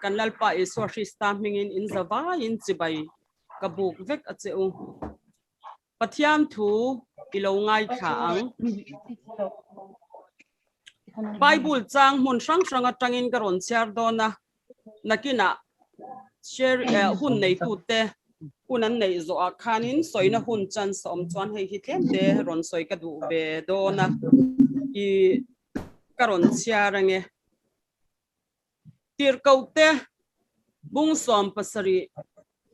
kan lalpa iswa Krista mingin in zawa in chibai kabuk vek acheu pathian thu ilongai kha ang Bible chang mun sang sanga tangin karon share dona nakina share hun nei tu te hunan nei zo akhanin soina hun chan som chuan hei hi tlem te ron soi ka du be dona I karon share nge tir kaute bung som pasari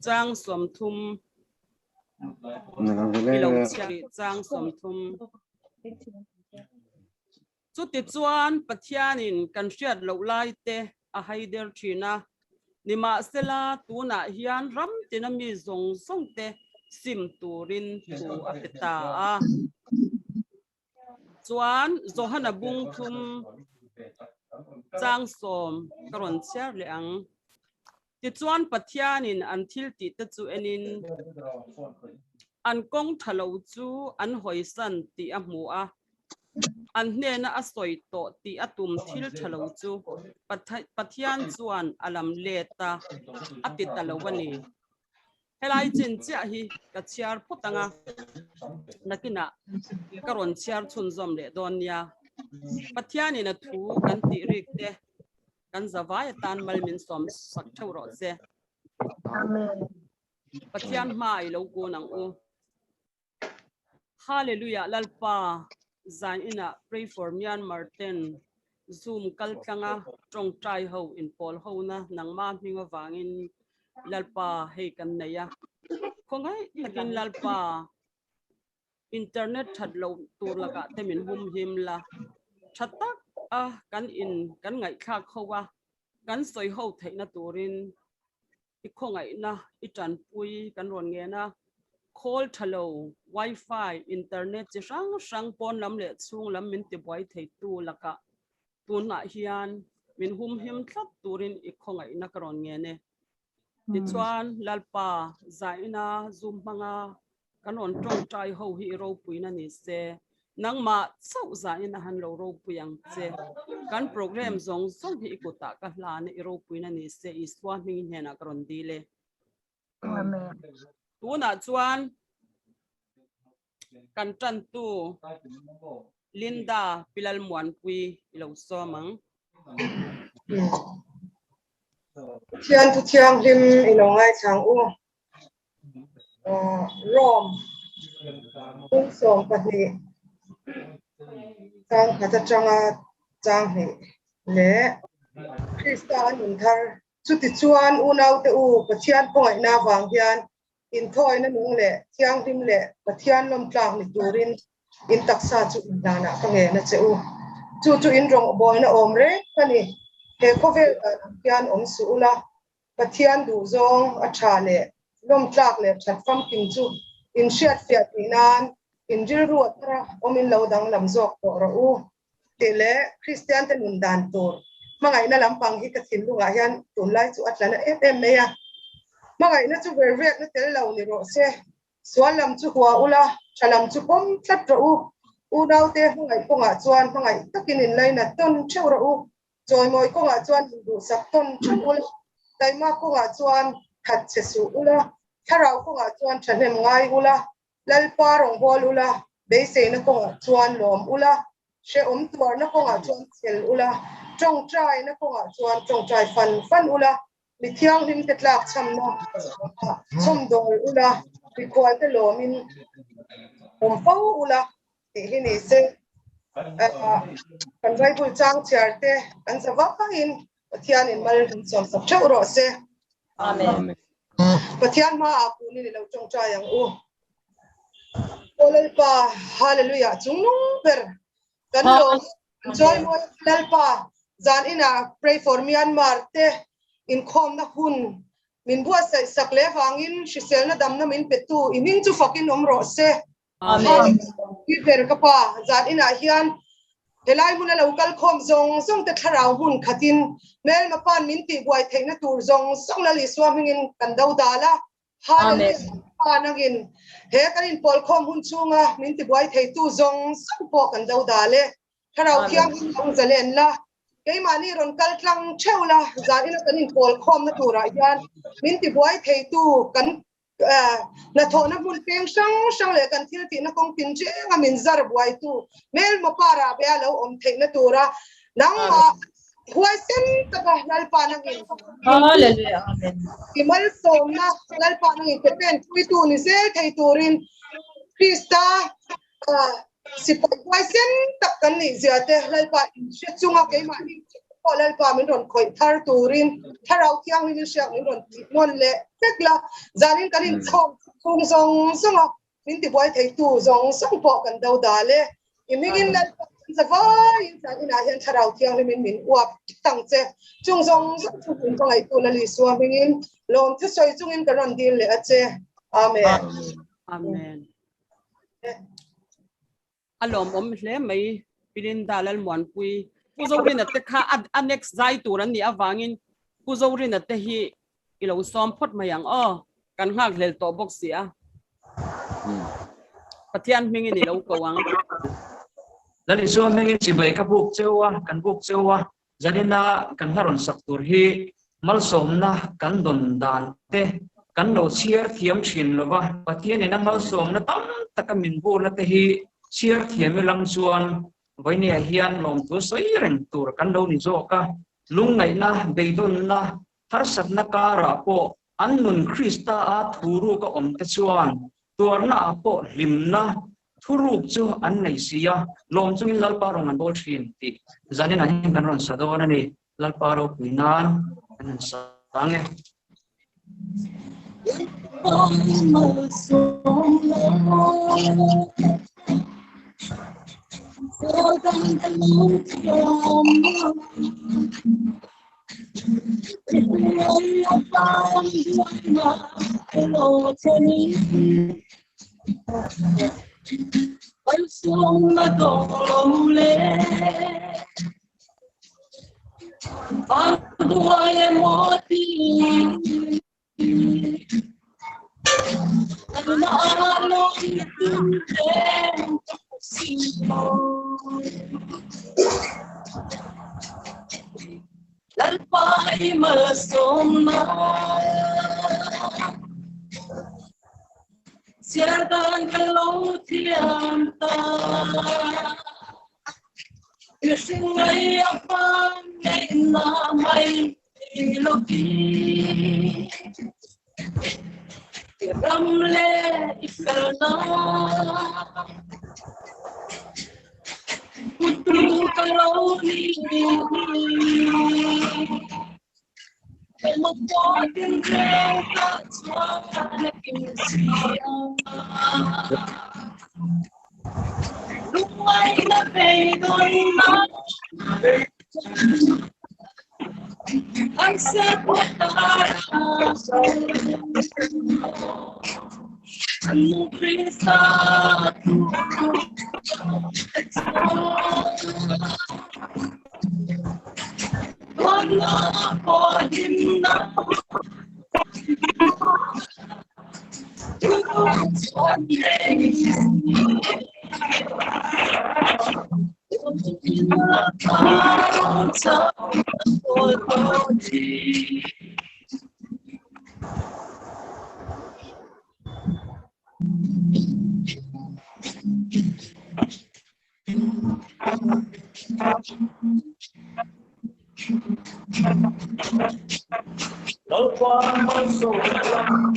chang som thum ilong chari chang som thum chu ti chuan pathianin kan hriat lo lai te a haider thina nima sela tuna hian ram tinami zong zong te sim turin tu apeta a chuan zohana bung thum chang som karon chiar le ang ti chuan pathianin an thil ti te chu enin an kong thalo chu an hoisan ti a mu a an hne na asoi to ti atum thil thalo chu pathian chuan alam leta apita lowani helai chin cha hi ka chiar phutanga nakina karon chiar chun zom le donya pathianina thu kan ti rik te kan zawai tan malmin som sak thawro se amen pathian mai lo ko nang u hallelujah lalpa zan ina pray for Myanmar ten zoom kaltanga trong trai ho in pol ho na nang ma minga wangin lalpa hei kan naya khongai takin lalpa internet thadlo tur laka temin hum him la thatak a kan in kan ngai kha khowa kan soi ho theina turin I khongai na I tan pui kan ron nge na call thalo wifi internet chi sang pon lam le chung lam min ti boi thei tu laka tuna hian min hum him thlat turin I khongai na karon nge ne ti chuan lalpa zaina zoom manga kanon tong trai ho hi ro puina ni se nangma chau zaina han lo ro puyang che kan program zong zong hi ikuta ka hlan I ro puina ni se I swa ming hena karon dile amen tuna chuan kan tan tu Linda pilal muan pui ilo somang Thian tu thiang lim ilongai chang u rom ung som pahni chang khata changa chang hi le Krista nun thar chu ti chuan u nau te u pathian pongai na wang hian in thoi na nung le thiang lim le pathian lom tlang ni turin in taksa chu dana ka nge na che u chu in rong boy na om re kani he kovel hian om su ula pathian du zong a tha le lom tlak le that fam king chu in shiat fiat inan in jil ruat ra om in lo dang lam zok to ro u te le Christian te nun dan tur mangai na lampang hi ka thin lunga hian tun lai chu atlana em me ya mangai na chu ver vek na tel lo ni ro se swalam chu huwa ula chalam chu pom tlat ro u dau te mangai ponga chuan mangai takin in laina ton cheu ro u choi moi konga chuan du sak ton chul taima konga chuan that che su ula tharau konga chuan thanem ngai ula lalpa rong bol ula be se na konga chuan lom ula she tuar na konga chuan sel ula trong trai na konga chuan trong trai fan ula mi thiang him te tlak cham na chom dol ula ri khoi te lomin pau ula ti hi ni se kan Bible chang charte kan sawa in pathian in mal som sak chau ro se amen pathian ma aku ni lo chong cha yang u olelpa hallelujah chungnung ber kan lo joy mo lalpa zan ina pray for Myanmar te INKHAWM na hun min bua sai sakle wangin shisel na dam na min petu iming chu fakin omro se amen ki ber ka pa zan ina hian helai mun la ukal khom zong song te tharau hun khatin mel ma pan min ti buai theina tur zong song la li swamingin kan dau dala hallelujah panagin he kanin pol khom hun chunga min ti buai thei tu zong song po kan dau dale tharau khiang hong zalen la cái mà ni ron kal tlang cheu la za ina kan in pol khom na tura yan min ti boy thei tu kan na thona bul peng sang le kan thil ti na kong tin che nga min zar boy tu mel mo para be alo om thei na tura nang huai sen ta ba nal pa nang in hallelujah amen imal som na nal pa nang in te pen tu ni se thei turin Krista si pagwai sen tak kan ni ziate lalpa she chunga ke ma ni ko lalpa min ron khoi thar turin tharau kyang ni siak ni ron non le tekla zanin kanin chom chung song song min ti boy thei tu zong song po kan dau da le imigin lalpa zawai zanin a hian tharau kyang ni min uap tang che chung song song chung ko ai tu na li suam mingin lom thu soi chungin kan ron dil le ache amen amen alom hle mai pinin dalal mon pui puzorin at kha annex zai turan ni awangin puzorin at hi ilo som phot mayang kan hak hlel to box sia pathian mingin ilo kawang lali so mengin sibai ka buk chewa kan buk chewa janina kan haron saktur hi malsom na kan don dan te kan lo chiar thiam thin lova pathian ina malsom na tam takamin bu na te hi chiar thiam lang chuan voinia hian lom tu soi reng tur kan lo ni zo ka lungai na beidon na har sat na kara po annun krista a thuru ka om te chuan tur na po lim na thuruk chu an nei sia lom chu in lalpa rong an bol thin ti zanin an kan ron sadon ani lalpa ro pinan an sange Lalpai masoma siarkan kalau tianta isingai apa namai ilogi ramle ifelna putru kalau ni Lúc có tiếng kêu cất gió kinh siêu lúc ấy đã về đôi mắt anh sẽ buốt ta anh muốn Krista con nó có tim nó con đây Đâu qua bao số lắm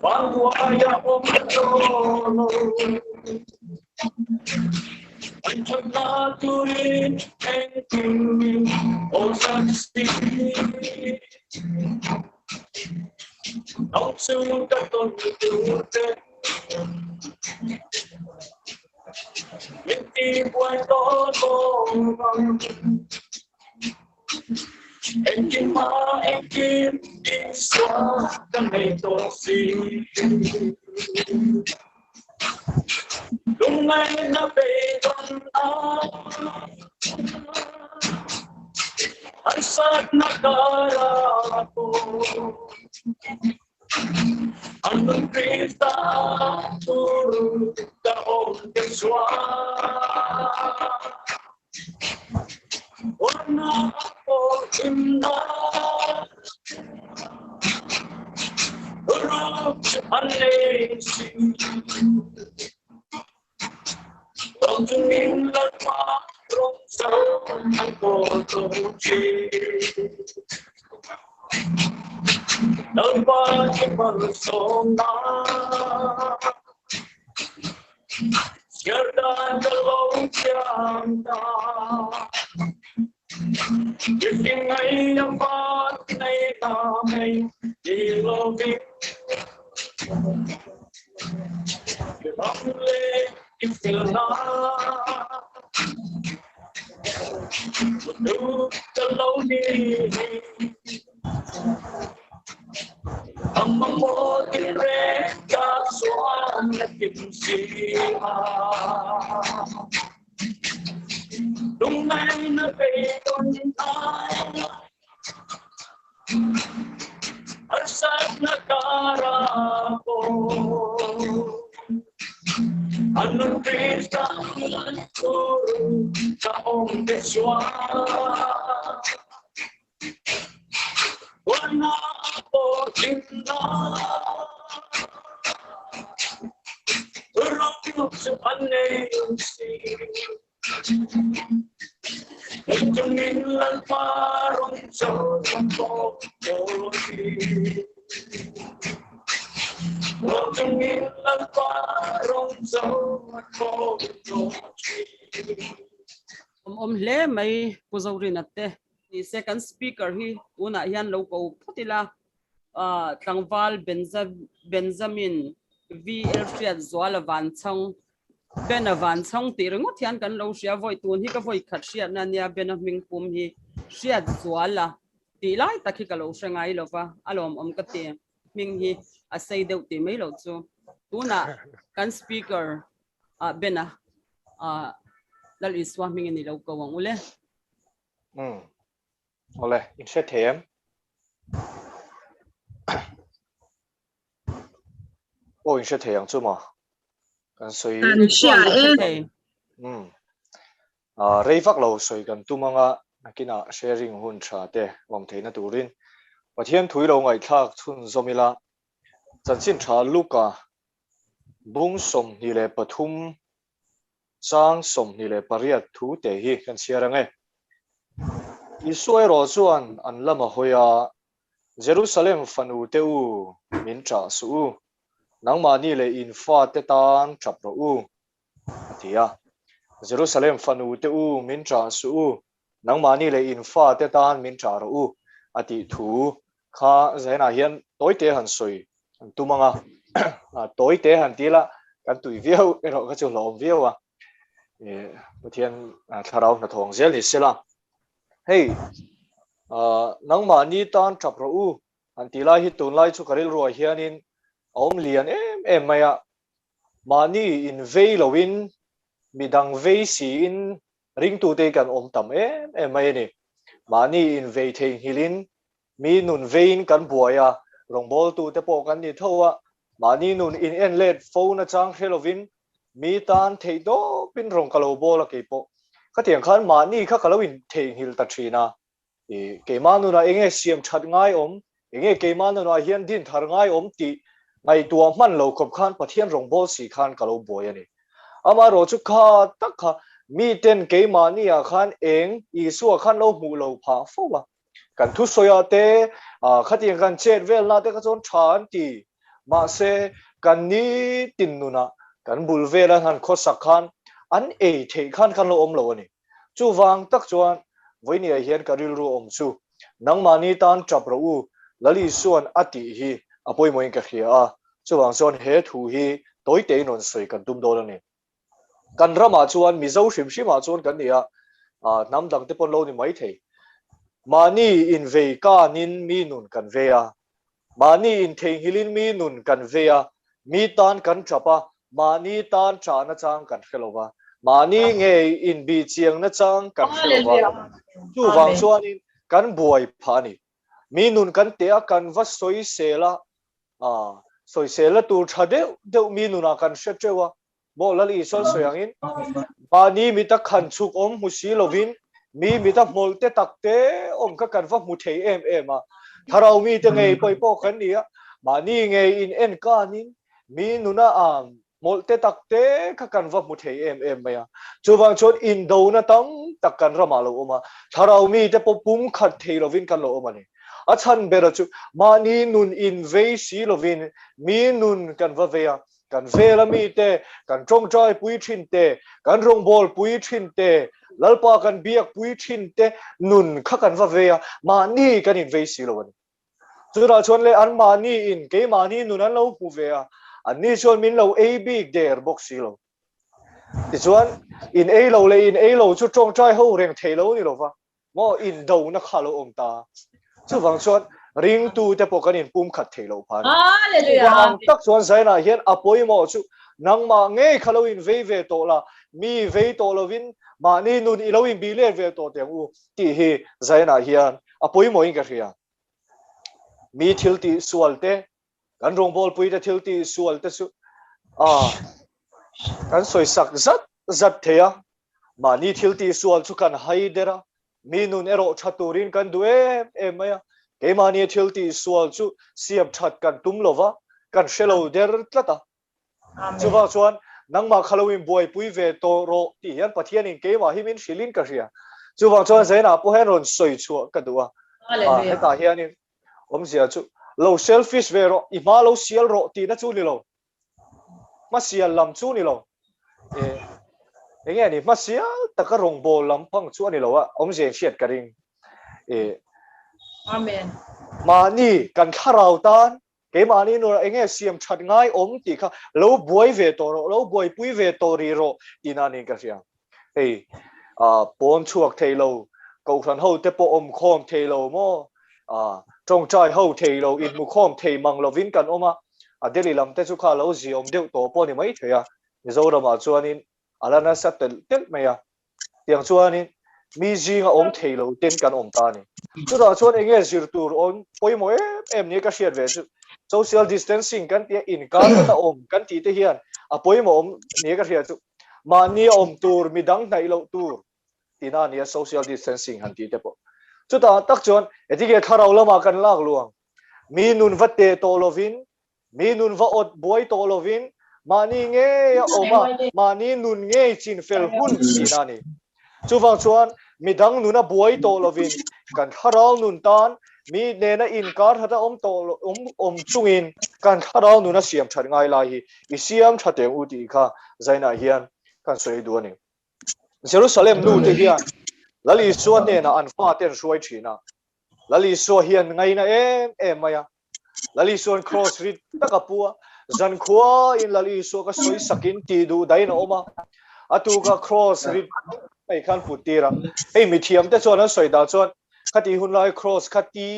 bao qua ya ôm trôi anh thật là tôi anh tình ôm sang xinh ông xuống các con tự tên những tim quay đó không vắng em kim mà em kim đi xa căn này tôi xin lúc này nó về gần anh sát nó cả anh muốn Krista tu đã ôm em xóa hle mai puzorin atte the second speaker hi una hian loco phutila tangwal benjamin vl riat zwala van chang bena van chang ti ringo thian kan lo sia voi tun hi ka voi khat sia na nia bena ming pum hi riat zwala ti lai takhi ka lo sengai lova alom ka te ming hi a sei deu ti mai lo chu tuna kan speaker bena dal iswa ming ni lo ko wang ule ole in se them o in se theyang chu ma kan soi rei vak lo soi kan tumanga nakina sharing hun tha te wam theina turin pathian thui lo ngai thak chun zomila chanchin tha luka bung som ni le pathum chang som ni le pariat thu te hi kan siarange isoi ro chuan an lama hoya jerusalem fanu teu min tra su nangma ni le infa te tan chapro u atia jerusalem fanu teu min tra su nangma ni le infa te tan min tra ro u ati thu kha zaina hian toite han soi tumanga toite han tila kan tui viau ero ka chu lom viau a pathian tharau na thong zel ni sela hey nangma ni tan chapro u antila hi tunlai chu karil ro hianin om lian em maya mani in veilowin midang vei si in ringtu te kan om tam em mai ni mani in vei thei hilin mi nun vein kan buaya rongbol tu te po kan ni thowa mani nun in enlet phone na chang helovin mi tan thei do pin rong kalo bola ke po ka tiang khan mani kha kalowin thei hil ta thina ke manu na enge siam that ngai om enge ke manu na hian din thar ngai om ti ngai tua man lo khop khan pathian rongbol si khan kalo boya ni ama ro chu kha tak kha mi ten ke mani a khan eng isu khan lo mu lo pha fowa kan thu soya te khatiang kan chet vel na te ka chon than ti ma se kan ni tin nu na kan bul vela han kho sak khan an e thei khan kan lo om lo ani chu wang tak chuan voini a hian karil ru om chu nangmani tan chapro u lali suan ati hi apoi moin ka khia a chu wang chon he thu hi toite non soi kan tum dol ani kan rama chuan mizo hrim hrim a chuan kan nia nam dang te pon lo ni mai thei mani in vei ka nin mi nun kan veya mani in thei hilin mi nun kan veya mi tan kan chapa mani tan cha na chang kan khelova mani nge in bi chiang na chang kan khelova chu wang chuan in kan buai phani mi nun kan te a kan va soi sela soi sela tu thade de mi nuna kan shechewa bo lali sol soyangin mani mi ta khan chuk om musi lovin mi ta mol te tak te om ka kan va mu thei em a tharau mi te ngei poi po kan ni a ma ni ngei in en ka nin mi nuna mol te tak te ka kan va mu thei em maya chuwang chon in do na tam tak kan ra ma lo oma tharau mi te po pum khat thei lo vin kan lo oma ni a chan bera chu ma ni nun in ve si lo vin mi nun kan va ve a kan ve la mi te kan trong trai pui thin te kan rong bol pui thin te lalpa kan biak pui thin te nun kha kan va ve a ma ni kan in ve si lo ni chu ra chon le an ma ni in ke ma ni nun an lo pu ve a an ni chon min lo a big der box si lo ti chuan in a lo le in a lo chu trong trai ho reng thei lo ni lo wa mo in do na kha lo om ta chu wang chon ring tu te po kan in pum khat thei lo pha Hallelujah. wang tak chon zaina hian apoi mo chu nang ma nge khalo in ve to la mi ve to lovin ma ni nun i lo in bi le ve to te u ti hi zaina hian apoi mo in ka ria mi thil ti sual te kan rong bol pui te thil ti sual te su kan soi sak zat thea ma ni thil ti sual chu kan hai dera mi nun ero thaturin kan du em maya ke ma ni thil ti sual chu siam that kan tum lova kan shelo der tlata chuwa chuan nangma khalowin boy pui ve to ro ti hian pathian in ke ma himin shilin ka ria chuwa chuan zaina po hen ron soi chu ka duwa heta hian in zia chu lo selfish ve ro i ma lo sial ro ti na chu ni lo ma sial lam chu ni lo nghe ni ma sial ta ka rong bol lam pang chu ni lo a zia siat ka ring Amen. ma ni kan kharau tan ke ma ni no enge siam that ngai ti kha lo boy ve to ro lo boy pui ve to ri ro tina ni ka sia pon chuak thei lo ko khan ho te po khom thei lo mo trong trai ho thei lo in mu khom thei mang lo vin kan oma deli lam te chu kha lo zi deu to po ni mai theya ni zo ra ma chuan in alana sat tel maya tiang chuan in mi ji nga thei lo ten kan ta ni chu ra chuan enge zir tur poi mo em ni ka shiat ve chu social distancing kan ti in kan ta kan ti te hian poi mo ni ka ria chu ma ni tur midang nai lo tur tina ni social distancing han ti te po chu ta tak chon etige tharau lama kan lak luang mi nun vate to lovin mi nun va ot boy to lovin mani nge mani nun nge chin fel hun tina ni chu wang chuan midang nuna boy to lovin kan tharau nun tan mi nena in kar hata to chungin kan tharau nuna siam that ngai lai hi i siam thateng u ti kha zaina hian kan soi du ani Jerusalem nu te hian lali so ne na an fa ten suai thina lali so hian ngai na em maya lali so cross rit takapua zan khua in lali so ka soi sakin ti du dai na oma atu ka cross rit ai khan putira ei mi thiam te chon an soi da chon khati hun lai cross khati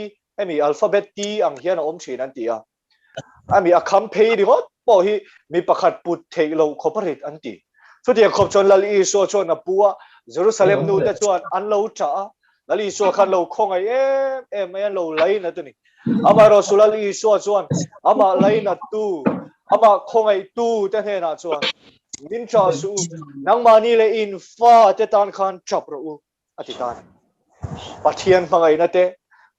mi alphabet ti ang hian thin an ti a ami akham phei ri hot po hi mi pakhat put thei lo khoparit an ti so dia khop chon lali so chon na puwa Jerusalem nu te chuan an lo cha lali so khan lo khong ai em ai lo lai na tu ni ama ro sulali so chuan ama lai na tu ama khong ai tu te he na chuan min cha su nang mani le in fa te tan khan chap ro u atitan pathian pangai na te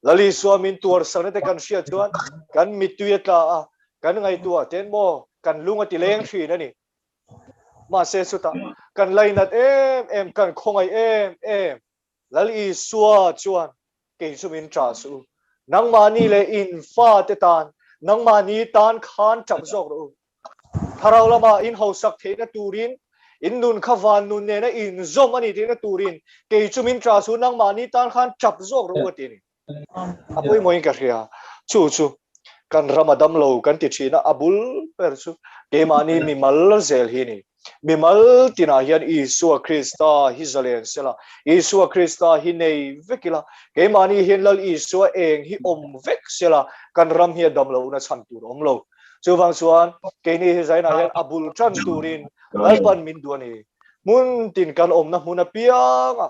lali so min tur sang na te kan sia chuan kan mituya ka kan ngai tu ten mo kan lunga ti leng thri na ni ma se suta kan lai nat em kan khong ai em lali suwa chuan ke sumin tra su nang mani le in fa te tan nang mani tan khan chap zok ro tharau lama in hausak theina turin in nun khawan nun ne na in zom ani theina turin ke sumin tra su nang mani tan khan chap zok ro ti ni apoi moi ka ria chu kan ramadam lo kan ti thina abul per chu ke mani mi mal zel hi ni mimal tina hian Isua Krista hi zalen sela Isua Krista hi nei vekila ke mani hian lal Isua eng hi vek sela kan ram hi dam lo na chan tur lo chuwang chuan ke ni hi zaina hian abul chan turin lalpan min duani mun tin kan na huna pianga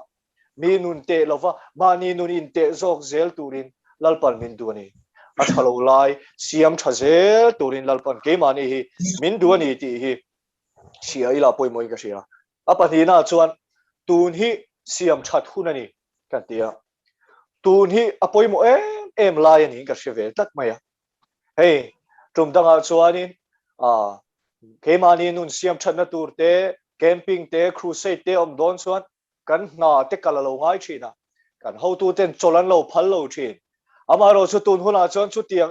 mi nun te lova mani nun in te zok zel turin lalpan min duani a thalo lai siam thazel turin lalpan ke mani hi min duani ti hi sia ila poi moi ka sia apa ni na chuan tun hi siam that hunani กันเตียตูนี่อภัยโมเอ็มลายนี่ก็เสียเวตัดไหมอ่ะเฮ้ยตรงตั้งอาชวานี่เคมานี่นุ่นเสียมชันนัตูร์เตะแคมปิ้งเตะครูเซตเตะอมโดนส่วนกันหน้าเตะกันละลงง่ายชีนะกันเขาตูเต้นโจลันเราพันเราชีอามาเราชุดตูนหุ่นอาจารย์ชุดเตียง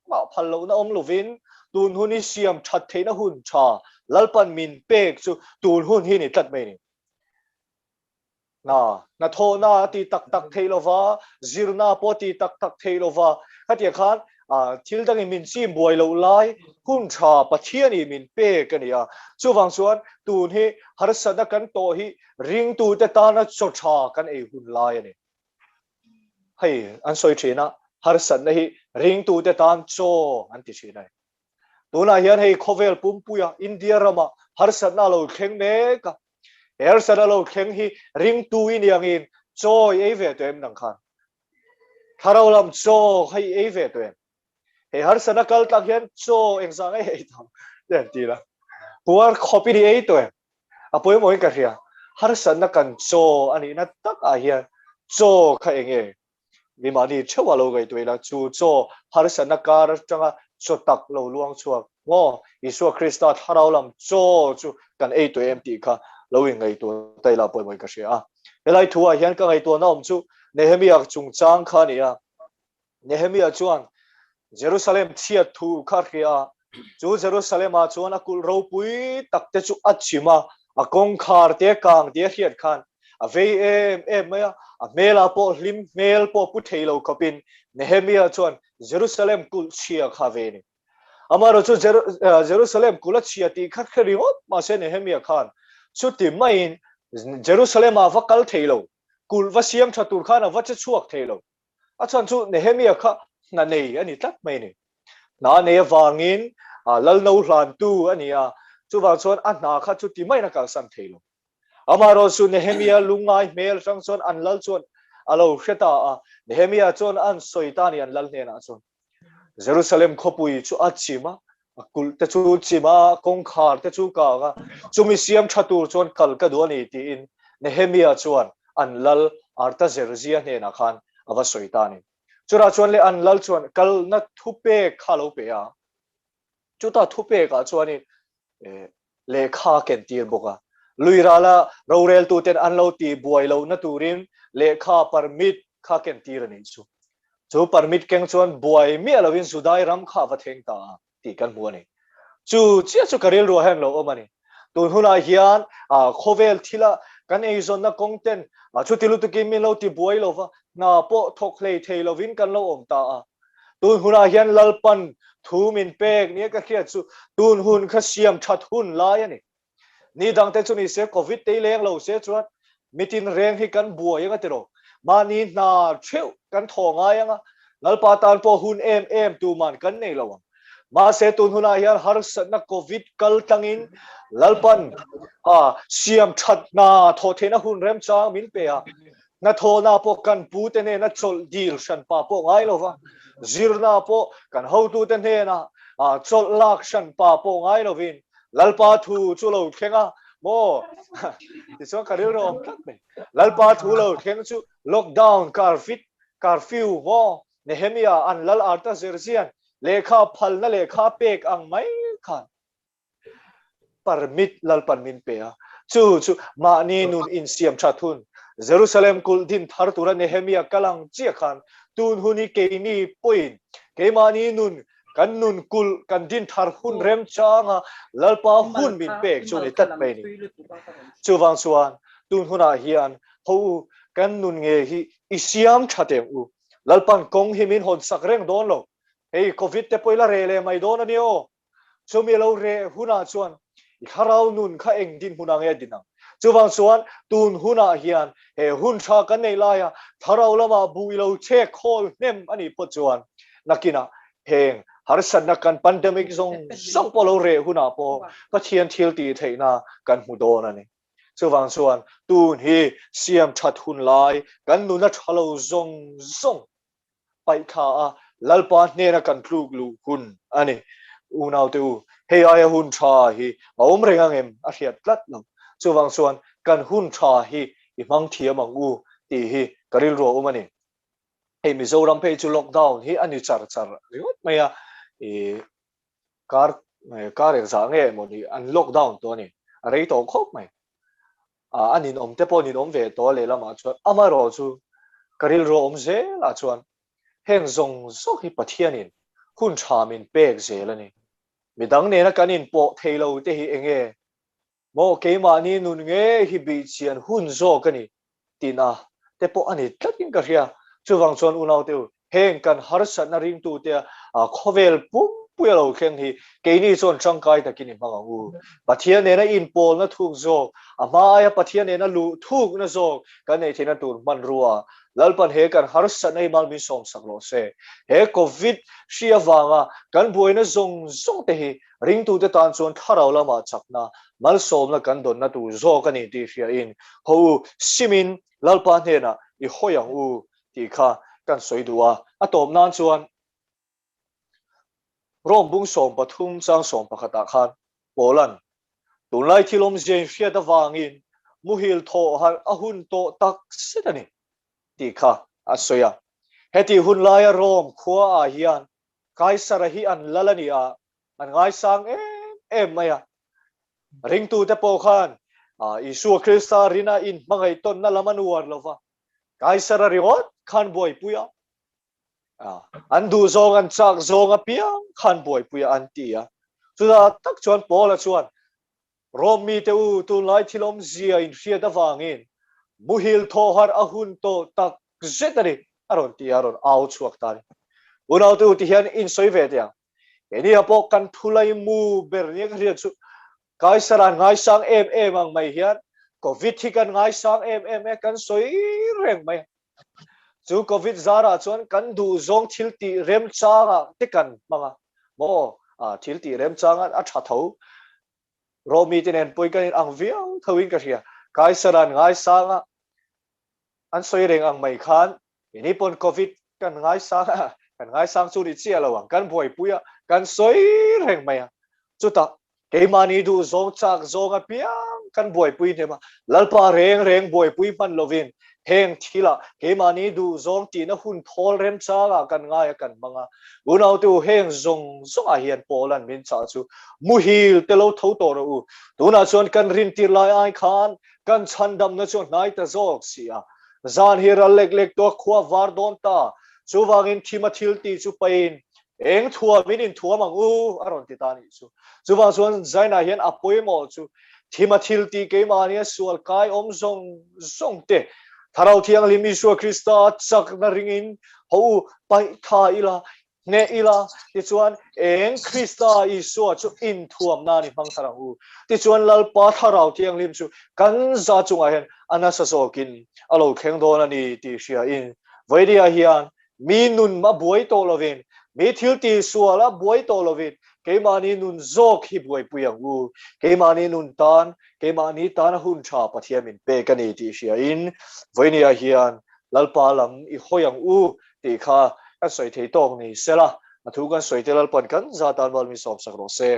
มาพันเรานะอมลูวินตูนหุ่นนี่เสียมชัดเทนะหุ่นชาลัลปันมินเป๊กชุตูนหุ่นที่นี่ตัดไม่นี่นาโทนาตีตักตักเทโลวาจิรนาปอตีตักตักเทโลวาขัดยังขันทิลดังมินซีมบวยเราไล่หุ่นชาปะเทียนี่มินเป๊กกันเนี่ยช่วงส่วนตูนที่ฮาร์สันกันโตที่ริงตูแต่ตานะจดชากันหุ่นไล่นี่ให้อันสวยชีนะฮาร์สันนี่ริงตูแต่ตานโจอันที่ชีนะตัวนั้นยันให้คอเวลปุ่มปุยอินเดียรามาฮาร์สันน่าเราเข่งเมกเอลสันน่าเราเข่งที่ริงตูอินยังอินโจเวตัวเอ็มนังคันถ้าเราลำโจให้เวตัวเอ็มเฮาร์สันนักกัลตักยันโจเอ็งสังทำเด่นทีละหัวคอปีดีตัวเอ็มอ่ะพอยังมองกันเรียฮาร์สันนักกันโจอันนี้นัดตักอาเฮียโจเขาเองมีมาดีเชื่อว่าเราไงตัวละจูโจฮาร์สันนักการจังอ่ะโจตักเราลวงชัวง้ออิสุคริสต์ถ้าเราลำโจจูกันตัวเอ็มตีค่ะเราเองไงตัวไตลาปอยมวยกันเสียเวลาทัวร์เห็นกันไงตัวน้องจูเนเฮมียจุงจางขานี่เนเฮมียจวนเยรูซาเล็มเทียทูคาร์เคียจูเยรูซาเล็มจวนอักุลเราปุยตักเตจูอัดชิมากงคาร์เตะกางเดียเฮียดขันเวเมยเมลาโปลิมเมลโปพุทเทโลคบินเนเฮมียจวนเยรูซาเล็มกุลเชียคาเวนี่อามาเราจูเยรูซาเล็มกุลเชียตีคัดคริโอมาเซเนเฮมียขันชุดที่ไม่เยรูซาเล็มวักัลเทโลกุลวเซียมชาตุรขานวัชชวกเทโลอาจารย์ชุดเนเฮมียขันนั่นเองอันนี้ตัดไม่นี่นาเนวางินลัลนูลันตูอันนี้ชุดบางส่วนอันนาขัดชุดที่ไม่นักการสันเทโลอามาเราชุดเนเฮมียลุงไงเมลจังส่วนอันลัลส่วนเราเชื่อตาเนเฮมียส่วนอันสวยตานี่อันลัลเนี่ยนะส่วนเยรูซาเล็มขบุยชุดอัดชิมากุลแต่ชูชิมากงคาร์แต่ชูกาจูมิเซียมชาตูชวนคัลกระดวนอีทีนเนเฮมียชวนอันลัลอาร์ตเจอร์เซียเนี่ยนะคันอวสวยตานี่จุราชวนเลยอันลัลชวนคัลนัททุเปกข้าลูเปียจุดทุเปกชวนนี่เลขาเคนตีร์บุกลุยราลาเราเรลตูเตนอันเราตีบวยเรานัตูรินเลขาปาร์มิดข้าเคนตีร์นี่จูปาร์มิดเก่งชวนบวยมีอะไรวินสุดายรำข้าวัดเฮงตาตีกันบัวนี่จูเชี่ยจูการเรียนรู้แห่งเราอมันนี่ตัวหุ่นอาเฮียนโคเวลทีละกันเอซอนนักคงเต้นชุดที่ลุตุกิมิเราตีบวยเราว่านาโปทกเลเทลวินกันเราอมตาตัวหุ่นอาเฮียนลัลปันทูมินเปกเนี่ยก็เขียนจูตัวหุ่นขเสียมชัดหุ่นลายนี่ดังแต่จุนี่เสียโควิดเตยเลี้ยงเราเสียจวนมิตินเร่งให้กันบัวยังไงติโรมานี่นาเชี่ยวกันทองอะไรยังลัลปาตานพอหุ่นตัวมันกันเนี่ยเรามาเสตุนหุนาเฮียนฮาร์สนักโควิดกัลตังอินลัลปันเสียมชัดนาโทเทนะหุ่นเริ่มจางมินเปียนาโทนาโปกันปูเตเนนัทโซลดีลชันปาโปไงโลวะจิรนาโปกันฮูตูเตเนนะโซลลักชันปาโปไงโลวินลัลปาทูจูโลเข่งโมที่ส่วนการเรื่องของกันเป็นลัลปาทูโลเข่งจูล็อกดาวน์การฟิวโมเนเฮมียอันลัลอาร์ตเซอร์เซียนเลขาพัลนั่นเลขาเปกอังไม่ขันปาร์มิดลัลปันมินเปียจูมานีนุนอินเซียมชาตุนเยรูซาเล็มกุลดินทาร์ตุระเนเฮมียกำลังเจียขันตุนหุนีเกนีปุยนเกมานีนุนกันนุนกุลกันดินทาร์หุนเรมจางลัลปาหุนมินเปกจูนิตัดไปนี่จูวังส่วนตุนหุนาเฮียนเขากันนุนเงฮีอิเซียมชาเตมอูลัลปันกงฮิมินหอนสักเร่งโดนโลเฮ้ยโควิดเตปอยละเรเลไม่โดนนะเนี่ยช่วงมีเราเรหุนาชวนอีกคราวนุนข้าเองดินหุนาเงดินังจูบางส่วนตูนหุนาเฮียนเฮ้หุนชากันในลายถ้าเราละมาบุยเราเช็คโคลเนมอันนี้ปัจจุบันนักกินะเฮงฮาร์สันนักกันปันเดมิกส่งพอเราเรหุนาพอก็เทียนเทียลตีเทน่ากันหูโดนนั่นนี่จูบางส่วนตูนฮีเสียมชัดหุนลายกันนุนัทฮัลโหลส่งไปข้าลัลปาเนี่ยนะกันพลูกลูหุ่นอันนี้อูนาวตัวเฮียไอหุ่นชาฮีมาเร่งเอ็มอาเซียนกลัดลงส่วนบางส่วนกันหุ่นชาฮีอีมังเทียมังอู ti hi karil ro umani he Mizoram pe chu lockdown hi ani char riot maya e car exam nge mo ni an lockdown to ni rei to khop mai anin om te pon in om ve to le lama chu amaro chu karil ro om ze la chuan heng zong sok hi pathianin hun chamin pek ze la ni midang ne na kanin po theilo te hi enge mo ke ma ni nun nge hi bi chian hun zo kani tina te po ani tlakin ka ria chuwang chon unau teu heng kan harsat na ring tu te khovel pum puelo khen hi ke ni chon changkai takini manga u pathian ne na in pol na thuk zo ama ya pathian ne na lu thuk na zo kan nei thina tur man ruwa lalpan he kan harsat nei mal mi som saklo se he covid shia wanga kan boina zong zong te hi ring tu te tan chon tharau lama chakna mal som na kan don na tu zo kani ti ria in ho simin lalpa ne na I hoyang u ti kha kan soidua atom nan chuan rom bung som pathum chang som pakhata khan polan tunlai thilom jen hria da wangin muhil tho har ahun to tak setani ti kha asoya heti hun laia rom khua a hian kaisara hi an lalani a an ngai sang em maya ring tu te po khan isu krista rina in mangai ton na lamanuar lova kaisara riot khan boy puya an du zong an chak zong a piang khan boy puya an tia chuda tak chuan pola chuan rom mi te u tu lai thilom zia in hria da wangin muhil tho har ahun to tak zetari aron ti aron au chuak tani unau tu ti hian in soi ve tia eni apo kan thulai mu ber ni ka ria chu kaisara ngai sang em ang mai hian covid thi kan ngai sang em kan soi reng mai chu covid zara chuan kan du zong thilti rem changa te kan manga mo thilti rem changa a tha tho romi tenen poi kan ang viang thawin ka ria kaisaran ngai sanga an soi reng ang mai khan ini pon covid kan ngai sang chu ri chia lawang kan boi puya kan soi reng mai chu ta ke mani du zong chak zong a piang kan boi pui ne ma lalpa reng boi pui pan lovin heng thila ke mani du zong ti na hun thol rem chaga kan ngai kan manga unau tu heng zong a hian polan min cha chu muhil telo tho to ro tuna chuan kan rin tir lai ai khan kan chandam na chu nai ta zok sia zan hira lek to khwa war don ta chu wangin thima thil ti chu pain eng thua min in thua mang aron ti tani chu wang chuan zaina hian apoi mo chu thima thil ti ke mania sual kai om zong te tharau thiang lim Isua Krista chak na ringin ho pai tha ila ne ila ti chuan eng Krista Isua chu in thuam na ni mang tharang u ti chuan lalpa tharau thiang lim chu kan za chunga hen anasa zokin alo kheng don ani ti sia in voidia hian mi nun ma buai to lovin mi thil ti suala buai to lovin ke mani nun zok hi buai puyang u ke mani nun tan ke mani tan hun tha pathiamin pe kani ti sia in voinia hian lalpa lam I hoyang u ti kha kan soi thei tong ni sela athu kan soi te lalpan kan za tan wal mi som sak ro se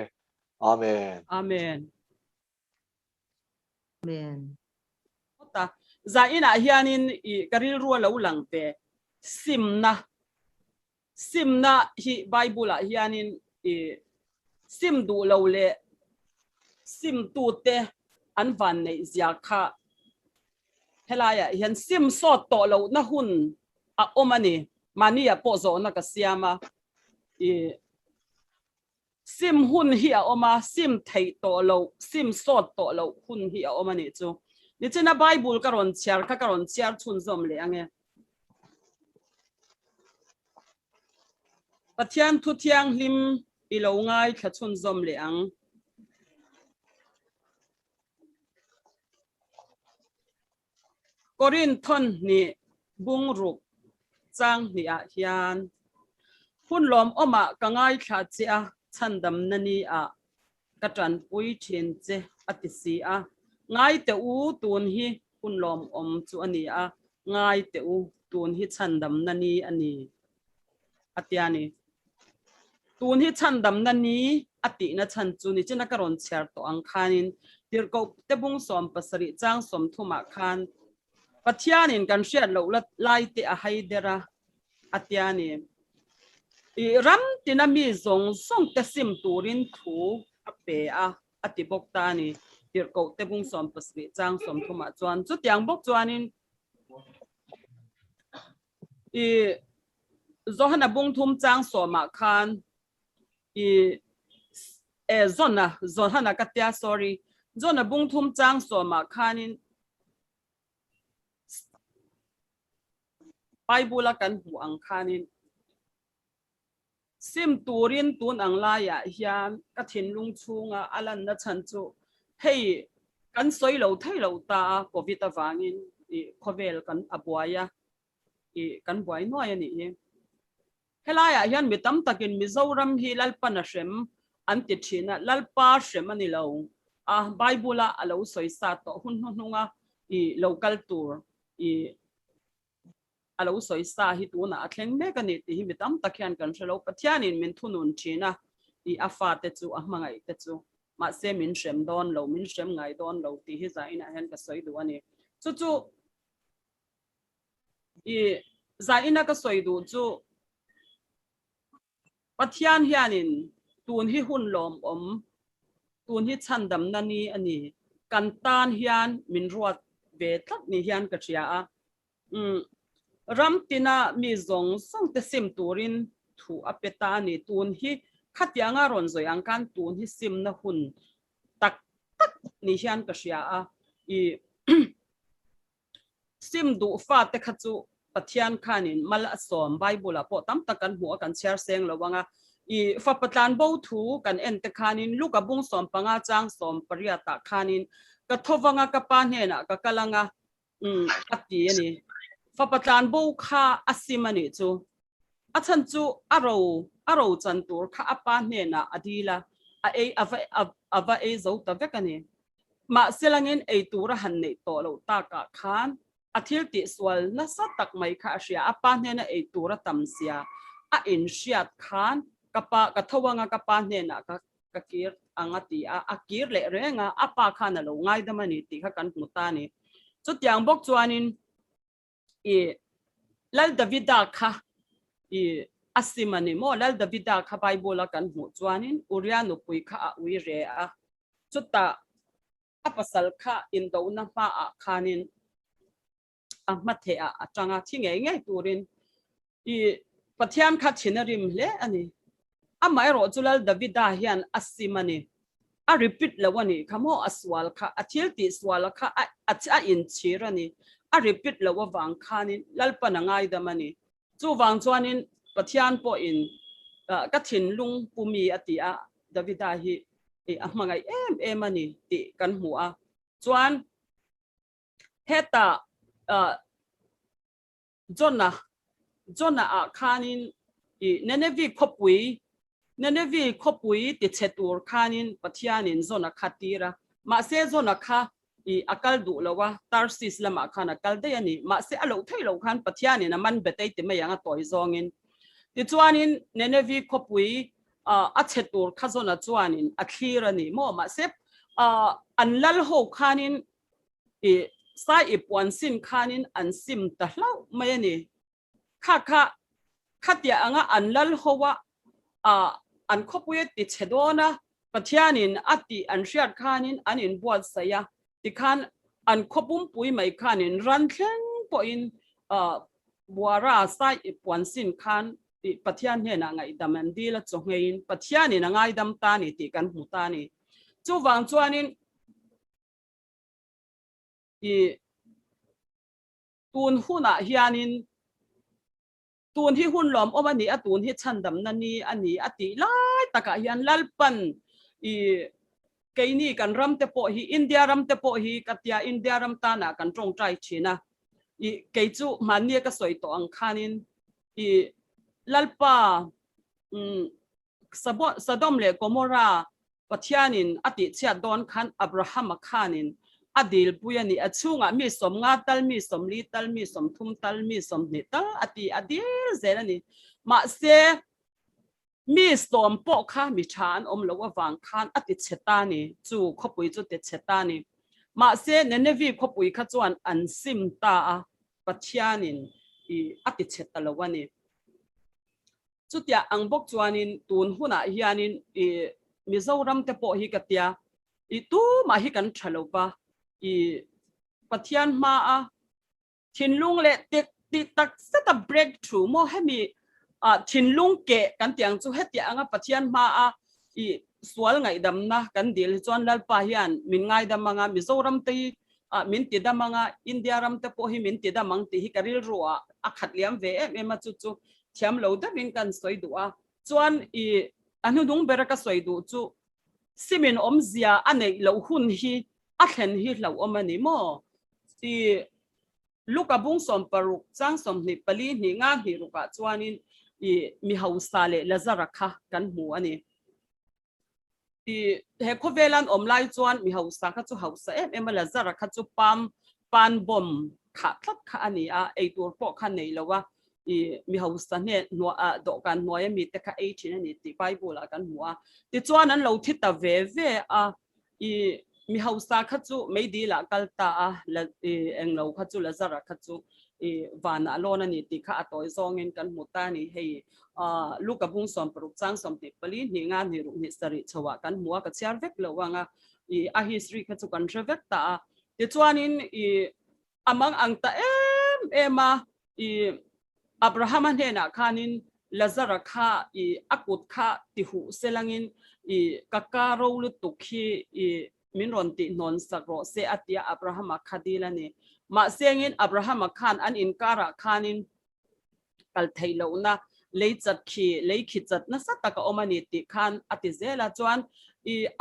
amen Amen. Amen. Ta za ina hianin I karil ruwa lo lang te simna hi bible a hianin sim du lo le sim tu te an van nei zia kha helaya hian sim so to lo na hun a omani mania po zo na ka siama sim hun hi a oma sim thei to lo sim so to lo hun hi a omani chu ni chena bible karon chiar chun zom le ange pathian thu thiang hlim I lo ngai thla chun zom le ang Korin thon ni bung ruk chang ni a hian hun lom oma ka ngai thla chia chandam nani a katran pui thin che atisi a ngai te u tun hi hun lom om chu ani a ngai te u tun hi chandam nani ani atiani tun hi chandam nani ati na chan chu ni chena karon chher to ang khanin tirko te bung som pasari chang som thuma khan pathianin kan hriat lo lai te a haidera atiani i ram tinami zong song te sim turin thu ape a atibok tani tir ko te bung som pasri chang som thuma chuan chu tiang bok chuanin i zohana bung thum chang soma khan i zona zohana katia sorry zona bung thum chang soma khanin Bible kan hu ang khanin sim turin tun ang laya hian ka thin lung chunga alan na chan chu hei kan soi lo thei lo ta covid awangin i khovel kan abuaya i kan buai noi ani helaya hian mitam takin mizoram hi lalpana shem anti thina lalpa shem ani lo a Bible a lo soi sa to hun hunga i local tour i alo soi sa hi tu na athleng me kan ti hi mitam takhian kan shalo pathianin min thunun thina I afa te chu a mangai te chu ma se min shem don lo min shem ngai don lo ti hi za ina hen ka soi du ani chu chu I za ina ka soi du chu pathian hianin tun hi hun lom tun hi chandam nani ani kan tan hian min ruat ve thak ni hian ka chia a ram tina mi zong song te sim turin thu apeta ni tun hi khatianga ron zoi ang kan tun hi sim na hun tak tak ni hian ka sia a I sim du fa te khachu pathian khanin mal asom Bible po tam takan hu kan share seng lowanga I fa patlan bo thu kan en te khanin luka bung som panga chang som pariata khanin ka thowanga ka pa hena ka kalanga ati ani fa patlan bo kha asimani chu achan chu aro chan tur kha apa hena adila ava e zo ta vekani ma selangin e tura han nei to lo ta ka khan athil ti swal na sa tak mai kha sia apa hena e tura tamsia a in shiat khan kapa ka thowanga kapa hena ka kir angati a kir le renga apa khana lo ngai damani ti kha kan mutani chu tiang bok chuanin I lal davida kha I asimani mo lal davida kha Bible kan mu chuanin urianu pui kha a ui re a chuta apasal kha indo na pa a khanin ahmathe a atanga thinge nge turin I pathian kha thinarim le ani amai ro chulal davida hian asimani a repeat lawani khamo aswal kha athil ti swal kha a in chirani a repeat lawa wang khanin lalpana ngai damani chu wang chuanin pathian po in ka thin lung pumi ati a davida hi ahmangai em ani ti kan hu a chuan heta jona a khanin I nenevi khopui ti chetur khanin pathianin zona khatira ma se zona kha I akal du lawa tarsis lama khana kal de ani ma se alo thailo khan pathianin man betei ti mayanga toy zongin ti chuanin nenevi khopui a chetur khazona chuanin a thirani mo ma se anlal ho khanin I sai I puan sin khanin an sim ta hlau mai ani khatia anga anlal howa an khopui ti chedona pathianin ati an riat khanin anin buat saya tikhan an khopum pui mai khanin ran thleng po in buara sai puan sin khan pathian hena ngai daman dila chongein pathianin ngai dam ta ni ti kan hu ta ni chu wang chuanin I tun huna hianin tun hi hun lom omani atun hi chandam nani ani ati lai taka hian lalpan I keini kan ram te po hi India ram te po hi katia India ram ta na kan tong trai china I keichu mania ka soi to ang khanin I lalpa Sodom le Gomorrah pathianin ati chia don khan Abraham khanin adil puyani achunga mi som nga tal mi som li tal mi som thum tal mi som ni tal ati adil zelani ma se mi som po kha mi than om lo wang khan ati chetani chu khopui chu te chetani mà sẽ nên vì có bụi khát chuan an sim ta pathianin ati chet talawani chút ya ang bok chuanin tun huna hianin Mizoram te po hi katia tu ma hi kan thalowa pathian ma thinlung le ti tak set a breakthrough mo hemi thinlung ke kan tiang chu hetia anga pathian ma sual ngai dam na kan dil chuan lal pa hian min ngai dam manga Mizoram te min ti da manga India ram te po hi min ti da mang ti hi karil ruwa akhat liam ve em ma chu chu thiam lo da min kan soi duwa chuan anu dung beraka soi du chu simin omzia anei lo hun hi akhen hi lo omani mo ti luka bung som paruk chang som ni pali ni nga hi ruka chuanin mi hausa le lazara kha kan mu ani he khovelan omlai chuan mi hausa kha chu hausa em lazara kha chu pan bom kha thlat kha ani ei tur po kha nei lowa mi hausa ne no do kan noya mi te kha ei thin ani ti bible kan mu ti chuan an lo thita ve mi hausa kha chu meidi la kalta la englo kha chu lazara kha chu vana lona ni ti kha atoi zongin kan muta ni hei luka bung som pruk chang som ti pali ni nga ni ru ni sari chawa kan muwa ka chiar vek lo wanga a history kha chu kan revek ta ti chuanin amang angta ema Abraham hena khanin lazara kha akut kha ti hu selangin kakaro lu tukhi minron ti non sakro se atia Abraham khadila ni ma sengin Abraham khan an inkara khanin kal thailo na leichat khi leikhi chat na sataka omani ti khan ati zela chuan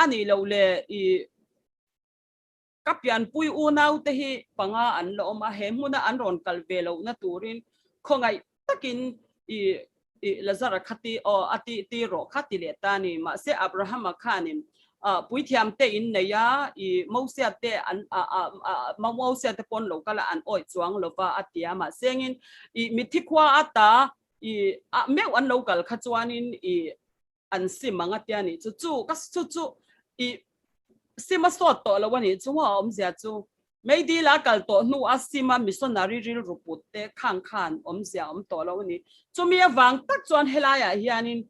ani lo le kapyan pui unau te hi panga an lo ma hemuna an ron kalvelo na turin khongai takin lazara khati o ati ti ro khati le tani ma se Abraham khanin pui thiam te in neya mausia te an mausia te pon lo kala an oi chuang lova atia ma sengin mithikwa ata meu an local kha chuanin an simanga tiani chu kas chu sima sot to lo wani chu wa omzia chu meidi la kal to nu asima missionary ril ruput te khang khan omzia to lo wani chu mi awang tak chuan helaya hianin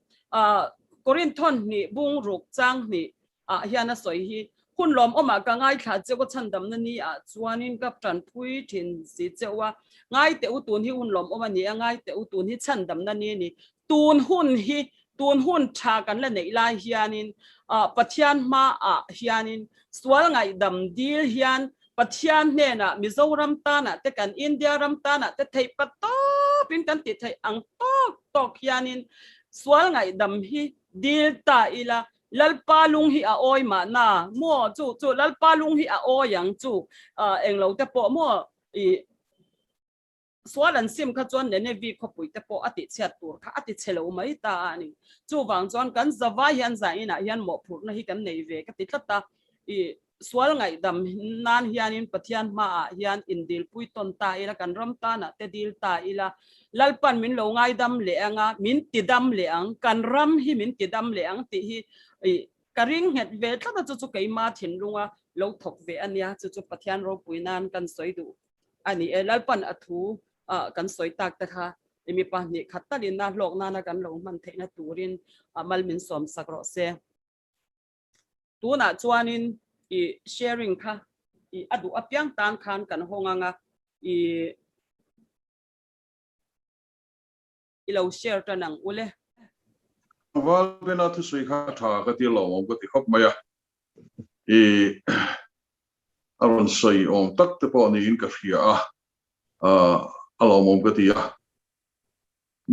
Korinthon ni bung ruk chang ni hiana soi hi hunlom oma ka ngai kha che ko chandam na ni chuanin kap tran phui thin si chewa ngai te utun hi hunlom oma ni ngai te utun hi chandam na ni tun hun tha kan la nei lai hianin pathian ma hianin swal ngai dam dil hian pathian ne na Mizoram ta na te kan India ram ta na te thei pato pin kan ti thei ang tok hianin swal ngai dam hi dil ta ila lalpalung hi oi ma na mo chu lalpalung hi oi yang chu englo te po mo swalan sim kha chuan ne vi kho pui te po ati chat tur kha ati chelo mai ta ani chu wang chuan kan zawa hian za ina hian mo phur na hi kan nei ve ka ti tlata swal ngai dam nan hianin pathian ma hian indil pui ton ta ila kan ram ta na te dil ta ila lalpan min lo ngai dam le anga min ti dam le ang kan ram hi min ti dam le ang ti hi karing het ve tlata chu keima thin lunga lo thok ve ania chu pathian ro puinan kan soi du ani lalpan athu kan soi tak ta kha imi pa ni khatalin na lok na kan lo man theina turin malmin som sakro se tuna chuanin sharing kha adu apyang tan khan kan honganga ilo share tanang ule wal bena thu sui kha tha ka ti lo ko ti khop maya aron soi om tak te po ni in ka fia alo mom ka ti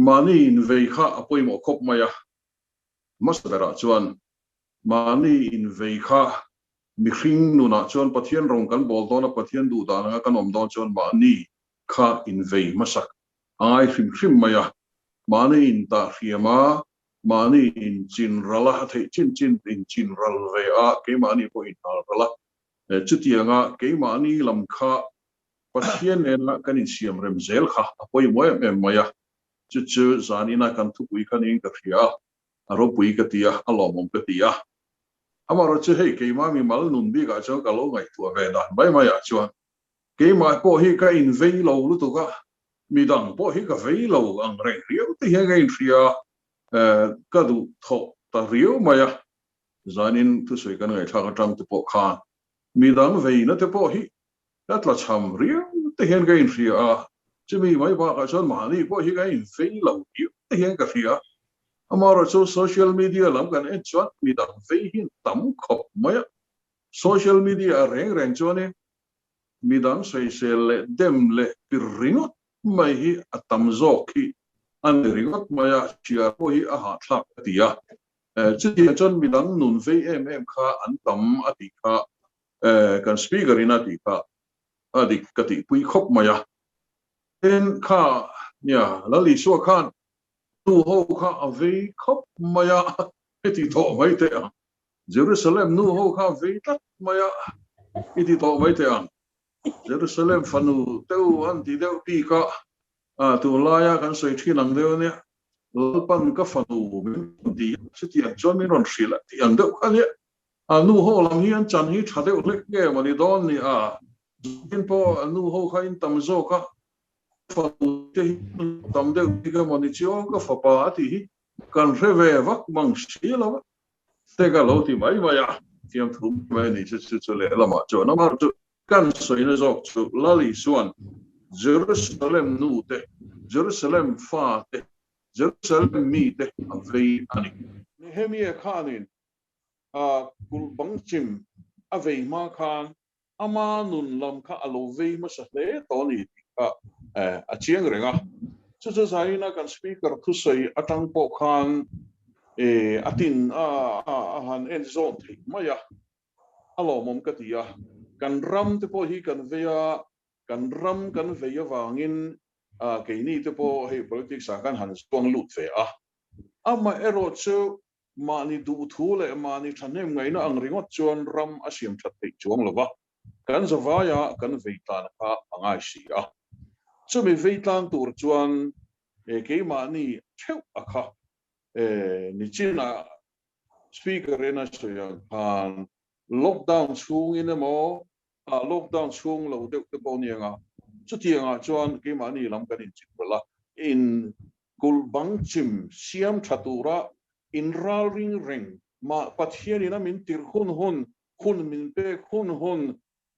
mani in ve kha apoi mo khop maya mas bera chuan mani in ve kha mi hring nu na chuan pathian rong kan bol do na pathian du da na kan om do chuan mani kha in ve masak ai hrim maya mani in ta fiama mani in chin rala thei chin in chin ral ve ke mani po in rala chutianga ke mani lam kha pathian ne na kan in siam rem zel kha apoi mo em maya chu zanina kan thu pui kan in ka fia aro pui ka tia alo mom ka tia amaro che hei ke ma mi mal nun bi ga cho ka lo ngai tu ve dan bai ma ya chuan ke ma po hi ka in vei lo lu tu ka mi dang po hi ka vei lo ang reng riu te he ga in ria ka du tho ta riu ma ya zanin tu sui kan ngai tha ka tang te po khan mi dang vei na te po hi dat la cham riu te he ga in ria che mi mai ba ka chon ma ni po hi ga in vei lo riu te he ka ria amaro cho social media lam kan en chuan mi dang vei hin tam khop ma social media reng reng chuan midang sei le dem le piringot mai hi atam zo ki an ringot maya chia po hi a ha thak tia chuti chon midang nun ve em kha an tam ati kha kan speaker in ati kha adi kati pui khop maya en kha ya lali so khan tu ho kha ave khop maya eti to mai te Jerusalem nu ho kha ve tat maya eti to mai te Jerusalem fanu teu anti deu pi ka tu laya kan soi thi nang deu ne pan ka fanu di chiti an chon min ron shila ti ang deu ka ne nu ho lam hi an chan hi tha deu lek ge mani don ni in po nu ho kha in tam zo ka fanu te tam deu ti ka mani chio ka fa pa ti hi kan reve vak mang shila te ka lo ti mai ya tiam thu mai ni chu le la ma cho na ma chu kan soi na zo chu lali suan Jerusalem nu te Jerusalem fa te Jerusalem mi te avei ani Nehemia khanin kul bangchim avei ma khan ama nun lam kha alo vei ma sa le to ni ka a chiang renga chu sai na kan speaker thu soi atang po khan atin han en zo thi maya alo mom ka tia kan ram te po hi kan veya kan ram kan veya wangin ke ni te po hei politics kan han stong lut ve ama ero chu mani du thu le mani thanem ngai na ang ringot chuan ram asiam that te chuang lova kan zawaya kan veitan kha angai si chu mi veitan tur chuan ke mani theu akha ni china speaker ena soya kan lockdown chung in mo lockdown chung lo de te bon yanga chutianga chuan ke mani lam kan in chipla in kulbang chim siam thatura in ral ring ring ma pathian ina min tir hun min pe hun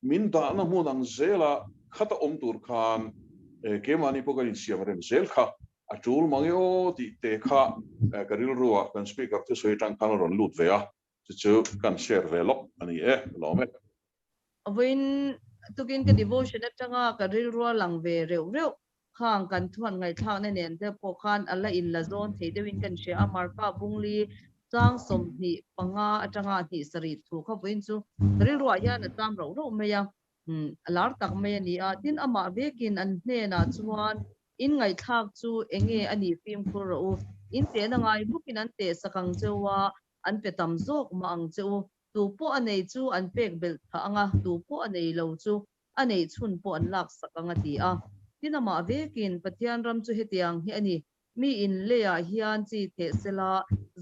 min da na mun ang zela khata tur khan ke mani po kan in siam rem zel kha atul mangyo ti te kha karil ruwa kan speaker te soi tang kan ron lut ve chu kan share ve lok ani lo me When tukin ka devotion at sanga ka rilro lang ve reu khang kan thuan ngai thang ne nen te pokhan alla in la zone the de win kan she amar ka bungli chang som ni panga atanga ni sari thu kha win chu rilro ya na tam ro me ya alar tak me ni a tin ama vekin an hne na chuan in ngai thak chu enge ani pim khur ro in te na ngai bukin an te sakang chewa an pe tam zok ma ang cheu tu po anei chu an pek bel tha anga tu po anei lo chu anei chun po an lak sakanga ti tinama vekin pathian ram chu hetiang hi ani mi in leya hian chi the sela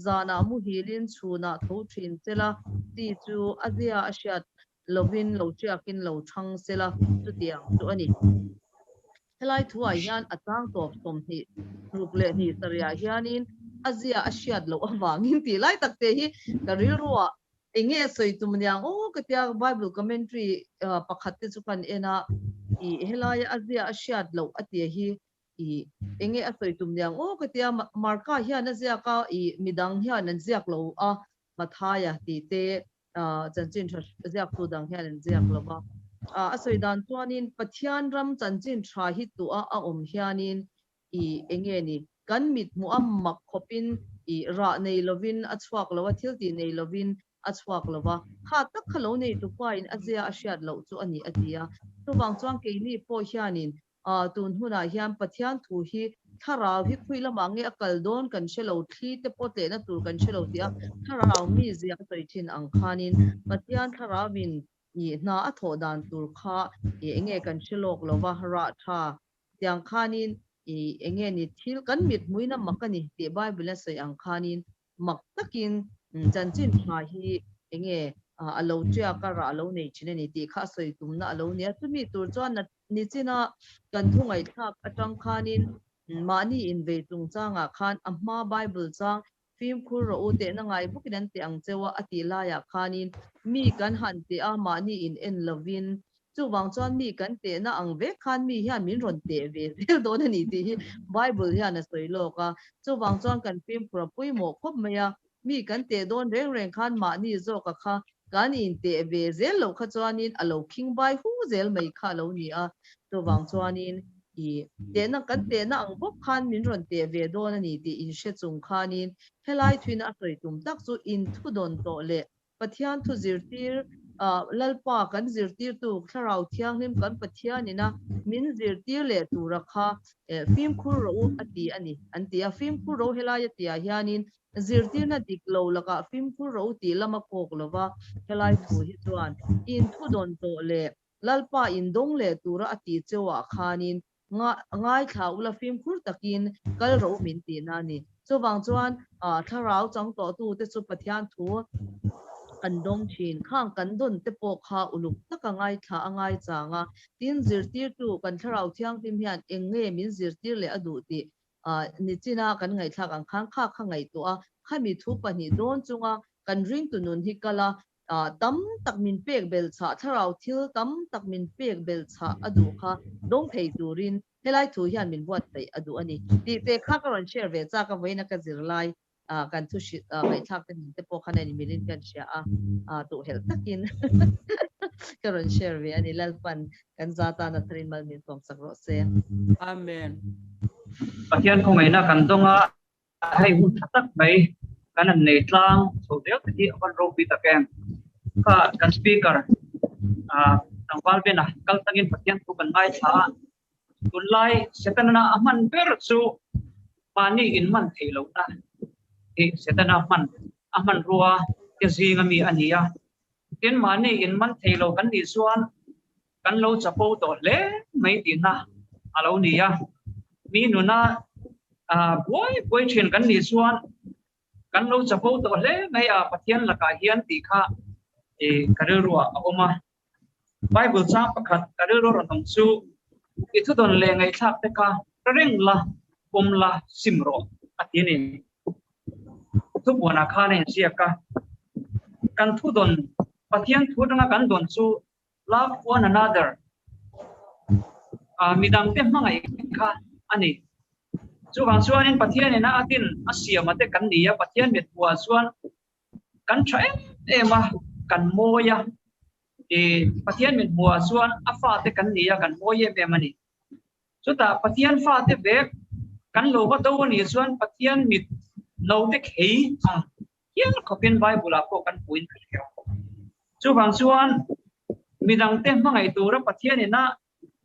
zana mu hilin chuna tho thin sela ti chu azia ashat lovin lo chiakin lo thang sela chu tiang chu ani helai thuwa hian atang top som hi rukle ni saria hianin azia ashiat lo awangin ti lai takte hi karil ruwa enge soi tumnyang katia bible commentary pakhat te chukan ena I helai azia ashiat lo atia hi I enge asoi tumnyang katia marka hian azia ka I midang hian an ziak lo mathaya ti te chanchin ziak tu dang hian an ziak lo ba asoi dan chuanin pathian ram chanchin tha hi tu a om hianin I enge ni kan mit mu mak khopin I ra nei lovin achwak lo thil ti nei lovin achwak lova kha tak khalo nei tu pa in azia ashiat lo chu ani atia ruwang chuang ke ni po hianin tun huna hian pathian thu hi tharau hi khuilama nge akal don kan shelo thli te pote na tur kan shelo tia tharau mi zia toi thin ang khanin pathian tharawin I na a tho dan tur kha enge kan shelok lova ra tha tiang khanin enge ni thil kan mit muina makani te bible sai ang khanin mak takin chanchin tha hi enge alo tia ka ra lo nei chine ni ti kha soi tum na lo nia chumi tur chuan ni china kan thungai thak atang khanin mani in ve tung changa khan amma bible chang phim khur ro te na ngai bukinan te ang chewa ati la ya khanin mi kan han te a mani in en lovin chu wang chuan mi kan te na ang ve khan mi hian min ron te ve zel do na ni ti bible hian a soi lo ka chu wang chuan kan phim khur pui mo khop maya mi kan te don reng reng khan mani zo ka kha kan in te ve zel lo kha chuanin alo king bai hu zel mai kha lo ni a chu wang chuanin i te na kan te na ang bok khan min ron te ve do na ni ti in she chung khanin helai thuin a soi tum tak chu in thu don to le pathian thu zirtir lalpa kan zirtir tu tharau thiang him kan pathian ina min zirtir le tu rakha phim khur ro ati ani anti a phim khur ro helai ati a hianin zirtir na diklo laka phim khur ro ti lama kok lova helai thu hi chuan in thu don to le lalpa in dong le tura ati chewa khanin ngai thau la phim khur takin kal ro min ti na ni chu wang chuan tharau chang to tu te chu pathian thu kan dom chin khang kan don te po kha uluk taka ngai tha angai changa tin zirtir tu kan tharau thiang tim hian enge min zirtir le adu ti ni china kan ngai thak ang khang kha kha ngai to a khami thu pani don chunga kan ring tu nun hi kala tam tak min pek bel cha tharau thil tam tak min pek bel cha adu kha dong thei turin helai thu hian min buat tai adu ani ti te kha karon share ve cha ka voina ka zirlai kan thu shi ngai thak te min te po khana ni milin kan sha tu hel takin karon share ve ani lalpan kan zata na trin mal min tom sakro se Amen. Pathian ko ngai na kan donga hai hu tak mai kan nei tlang so deu ti awan ro pi taken ka kan speaker tang wal bena kal tangin pathian ko kan mai tha tunlai setana aman ber chu pani in man theilo ta e setana man aman ruwa ke zinga mi ania tin mani in man theilo kan ni suan kan lo chapo to le mai dina alo nia mi nuna boy chen kan ni suan kan lo chapo to le mai pathian laka hian ti kha e karerua oma bible cha pakhat karero ron chu ithu don le ngai thak te ka reng la pomla simro atini thu bona kha ne sia ka kan thu don pathian thu danga kan don chu love one another midang te mangai kha ani chu wang chuan pathian ina atin asia mate kan nia pathian met bua chuan kan thae ema kan moya e pathian met bua chuan afa te kan nia kan moye be mani chuta pathian fa te be kan lo wa do ni chuan pathian mit lo te khei hian khopin bible ko kan puin khel chu wang chuan midang te mangai tura pathian ina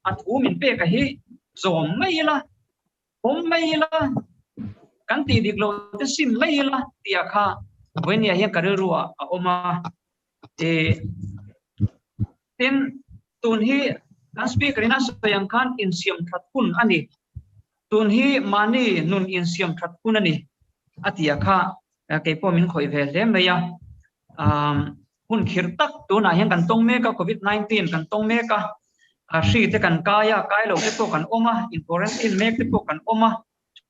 athu min pe ka hi zom mai la hom mai la kan ti dik lo te sim mai la tia kha when ya hian karerua oma e tin tun hi kan speaker ina sayang khan in siam thatpun ani tun hi mani nun in siam thatpun ani atia kha ke po min khoi ve le meya hun khir tak tu na hian kan tong me ka covid 19 kan tong me ka hri te kan kaya kai lo te po kan oma in quarantine mek te po kan oma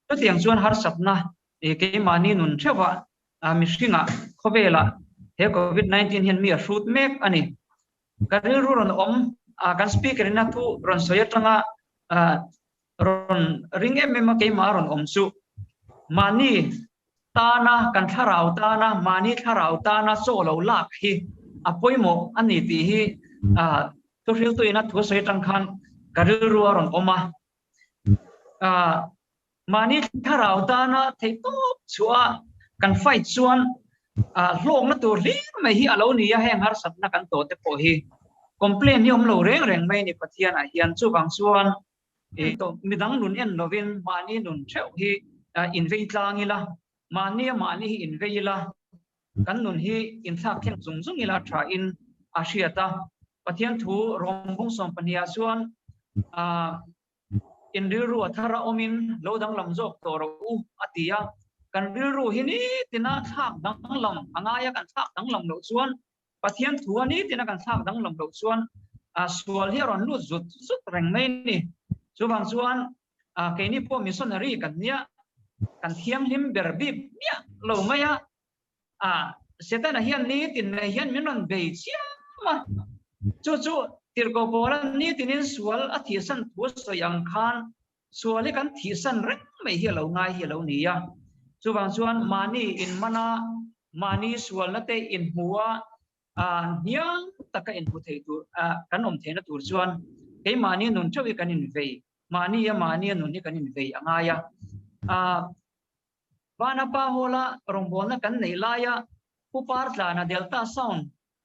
to tiang chuan har sapna e ke mani nun thewa mi hringa khobela he covid 19 hian mi a hrut mek ani kariru ron om kan speaker ina thu ron soyatanga ron ring em ke ma ron om chu mani tana kan tharau tana mani tharau tana so lo lak hi apoimo ani ti hi to ril to ina thu soi tang khan kariru ron oma mani tharau tana thei to chua kan fight chuan hlong na tur ri mai hi alo ni ya heng har satna kan to te po hi complain ni om lo reng reng mai ni pathian a hian chu wang chuan e to midang nun en lovin mani nun theu hi in vei tlangila mani hi in veila kan nun hi in thak theng zung zung ila tha in ashiata pathian thu rombung som pania chuan in riru athara omin lodang lam jok to ro atia kan riru hini tina thak dang lam angaya kan thak dang lam lo chuan pathian thuani tina kan sak dang lam lo chuan sual hi ron lu zut zut reng mai ni chuwang chuan ke ni po missionary kan nia kan thiam him berbi nia lo maya setan hian ni tin na hian minon be chiama chu tirko boran ni tinin sual a thisan thu so yang khan suali kan thisan reng mai hi lo ngai hi lo ni ya chuwang chuan mani in mana mani sual na te in huwa niang taka in hu thei tu kan om thena tur chuan ke mani nun chawi kan in vei mani ya mani nun ni kan in vei anga ya bana pa hola rongbol na kan nei la ya pupar tla na delta sound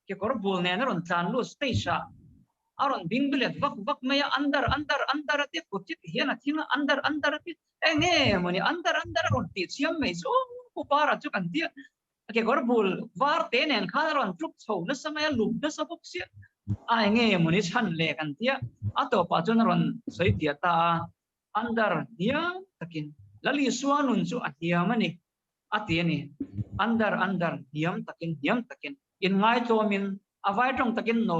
ke kor bul ne na ron tlan lu station aron bing bilet vak maya andar ate putit hiana thina andar ate enge moni andar ron ti chiam mai so pupara chu kan dia ke kor bul war te nen khan ron trup chho na samaya lum na sabuk sia enge moni chan le kan dia ato pa chun ron soi tia ta andar dia takin lali suanun chu atia mani atiani andar diam takin in ngai tomin avai tong takin no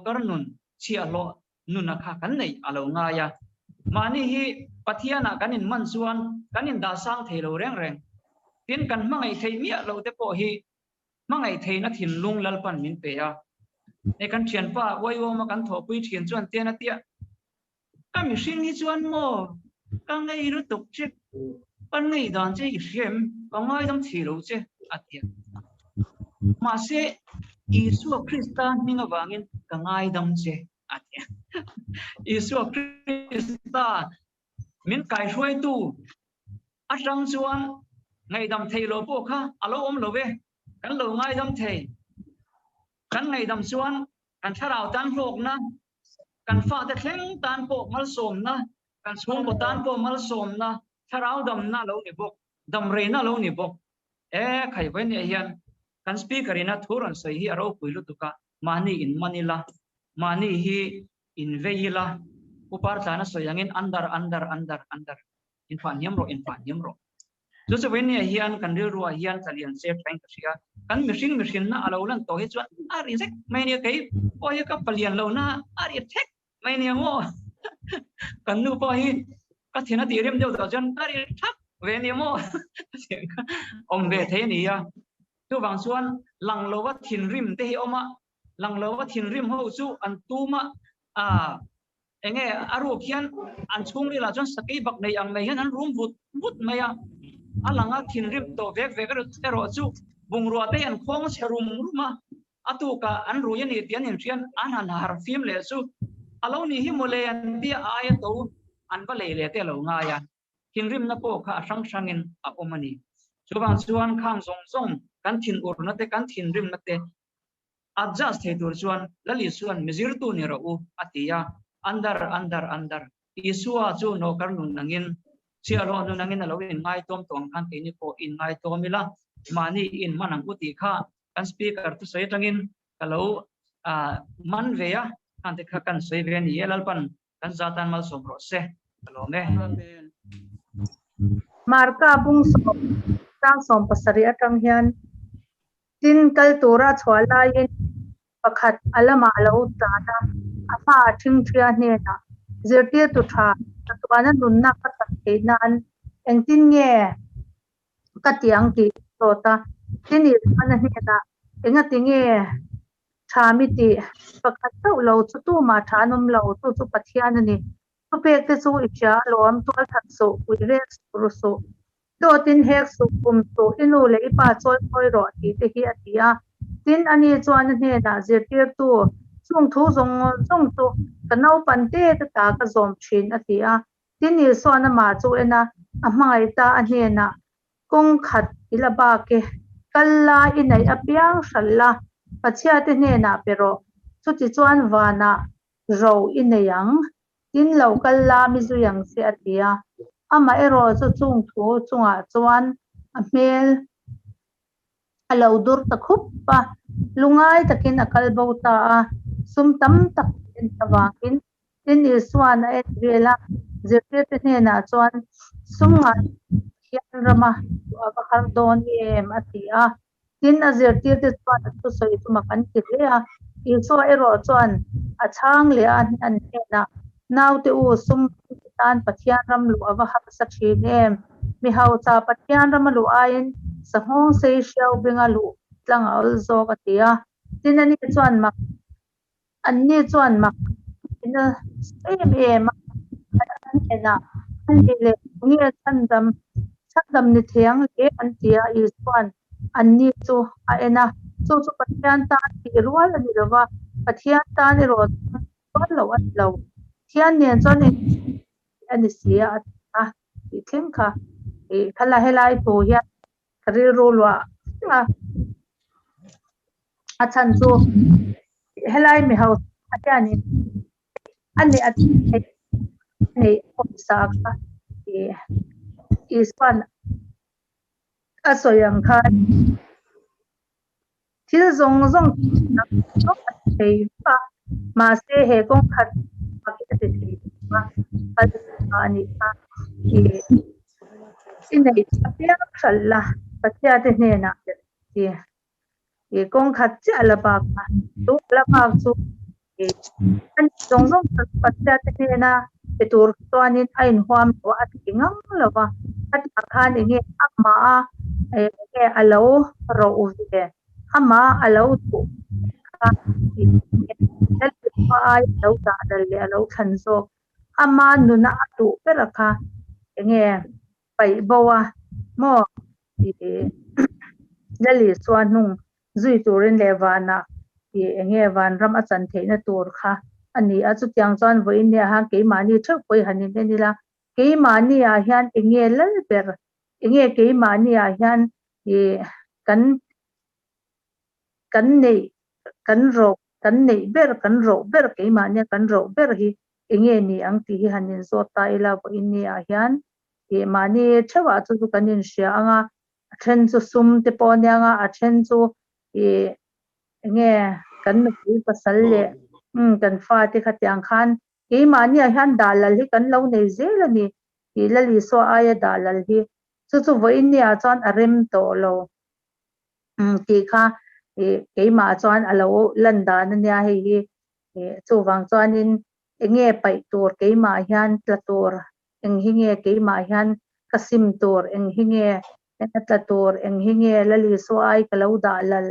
kar nun chialo nuna kha kan nei alo nga ya mani hi pathiana kanin man suan kanin da sang thelo reng tin kan mangai thei mia lo te po hi mangai thei na thin lung lal pan min pe ya ne kan thian pa wai wo ma kan thopui thian chuan te na tia ka mi hring hi chuan mo ka ngai ru tuk che pan ngai dan che i hrem ka ngai dam thilo che atia ma se Isu Krista ninga wangin ka ngai dam che atia Isu Krista min kai hruai tu atang chuan ngai dam theilo po kha alo om lo ve kan lo ngai dam thei kan ngai dam chuan kan tharau tan hlok na kan fa te thleng tan po mal som na kan chung po tan po mal som na tharau dam na lo ni bok dam re na lo ni bok khai wen e hian kan speaker ina thuran sei hi aro puilu tuka mani in manila mani hi in veila upar tlana soyangin andar in fanyam ro so when hian kan ri ruwa hian chalian se trying to sia kan machine na alolan to hi chuan reject mai ne kai o hi ka palian lo na reject mai ne mo kan nu po hi ka thina ti rem deu da jan thak ve ne mo om ve the ni ya tu wang chuan langlowa thin rim te hi oma langlowa thin rim ho chu an tuma enge aru khian an chung ri la chuan sakai bak nei ang nei hian an room but maya alanga thin rim to vek ero chu bungruwa te an khong serum ruma atuka an ru yani tian in rian an har film le chu alo ni hi mole an dia aya to an ba le te lo nga ya thin rim na po kha sang in a omani chuwang chuan khang zong kan thin ur na te kan thin rim na te adjust he tur chuan lali chuan mizir tu ni ro u atia andar isua chu no kar nun nangin chiaro nu nangin alo in ngai tom tong kan te ni ko in ngai tomila mani in manang uti kha kan speaker tu sei tangin kalo man veya kan te kha kan sei ven yelal pan kan zatan mal som ro se kalo me marka bung so tang som pasari atang hian tin kal tura chwala yin pakhat alama lo tana afa thing thia ne na zertia tu tha tuana nunna ka the na an engtin nge ka tiang ti tota tini ana ne na enga tinge thami ti pakhat to lo chu tu ma thanum lo tu chu pathian ani tu pek te chu icha lom tu that so uire ruso to tin hek su kum to inu le ipa choi khoi ro ti te hi atia tin ani chuan ne na zertia tu chung thu zong tu kanau pante ta ka zom thin atia tin ni so na ma chu ena amai ta ane na kong khat ilaba ke kalla inai apiang salla pachia te ne na pero chu ti chuan wana ro inayang tin lo kalla mi zu yang se atia ama ero chu chung thu chunga chuan a mel alo dur ta khup pa lungai takin akal bauta sum tam tak in tawakin tin iswan a vela zete te ne na chuan sunga hian rama abakhar don em atia tin azir tir te chuan tu soi tu makan ki le a I so ero chuan a chang le an na naw te u sum tan pathian ram lu awa ha sa thin em mi hau cha pathian ram lu ain sahong se shau benga lu tlang al zo ka tia tin ani chuan mak anni chuan mak ina em em ena ani le ngi chandam ni thiang le an tia I chuan anni chu a ena chu pathian ta ti rual ani lawa pathian ta ni ro lo lo thian ne chuan ani sia a I thleng kha I khala helai to hian kari ro lwa a chan chu helai mi hau atani ani at nei sa ka is one asoyang kha thil zong zong thei pa ma se he kong khat pa ki te thei pa ani pa in nei apia khalla patya te ne na ti e kong khat cha la ba ka tu la ba chu an zong zong patya te ne na pe tur to anin ain huam to at kingang lawa at khan nge amma e alo ro u ve ama alo tu ka ai lo ta dal le alo khan so ama nu na tu pera kha nge pai bawa mo lali swan nung zui turin lewana nge van ram achan theina tur kha ani a chu tiang chuan voin ne ha ke mani thak poi hanin ne nila ke mani a hian nge lal ber nge ke mani a hian kan nei kan nei ber ke mani kan ro ber hi nge ni ang ti hi hanin zo ta ila voin ne a hian ke mani thawa chu kanin sia anga then chu sum te po ne anga a then chu nge kan nu pasal le kan fa te khatyang khan ke mani a hian dalal hi kan lo nei zel ani hi lali so aya dalal hi chu voin ne a chuan a rem to lo ti kha ke ma chuan alo landa na nya hi chu wang chuan in nge pai tur ke ma hian tlatur eng hi nge ke ma hian kasim tur eng hi nge tlatur eng hi nge lali so ai kalo dalal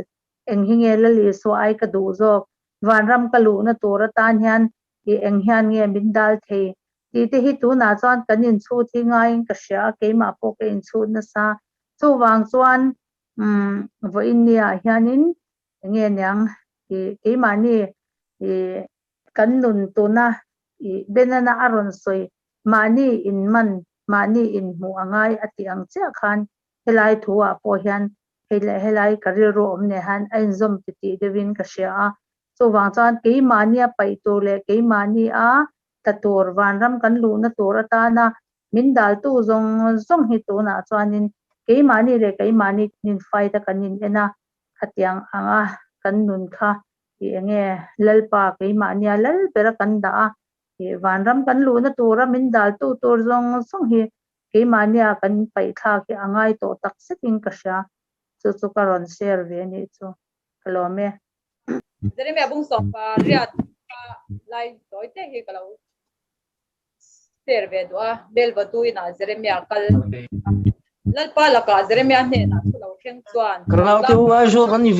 eng hi nge lali so ai ka du zok vanram kalu na tur tan hian eng hian nge min dal the ti te hi tu na chuan kanin chu thi ngai ka sha ke ma po ke in chu na sa chu wang chuan voin nia hianin nge nyang ke mani kan nun tu na benana aron soi mani INMAN mani in mu angai ati ang che khan helai thuwa po hian helai karir ro omne han ain zom ti devin ka sha so wang chan ke mania pai to le ke mani a tatur wanram kan lu na tur ata na min dal tu zong zong hi tu na chuanin ke mani le ke mani nin faida kanin ena khatyang anga kan nun kha nge lalpa ke mania lal pera kan da wanram kan lu na tura min dal tu tur zong zong hi ke mania kan pai kha ke angai to tak seting ka sha chu karon share ve ni chu hello me Jadi me abung sompa riat lai doi te hi kalau share ve doa bel batu ina jadi me akal lal pala ka jadi me ane na kalau keng chuan Karena tu ajo kan ni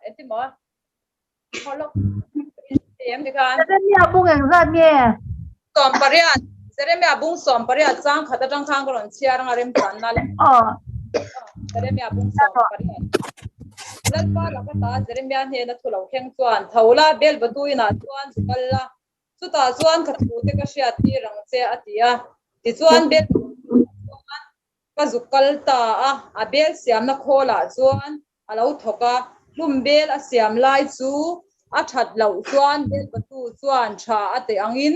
enti mo holok em di kan jadi me abung eng zat nge sompa riat jadi me abung sompa riat sang khata tang khang kolon chiar ngarem chan na jadi me abung sompa riat lal pala ka ta jadi me ane na kalau keng chuan thaula bel batu ina chuan sukalla suta chuan khathu te ka shia ti rang che atia ti chuan bel ka zukal ta a bel siam na khola chuan alo thoka lum bel a siam lai chu a that lo chuan bel batu chuan tha ate angin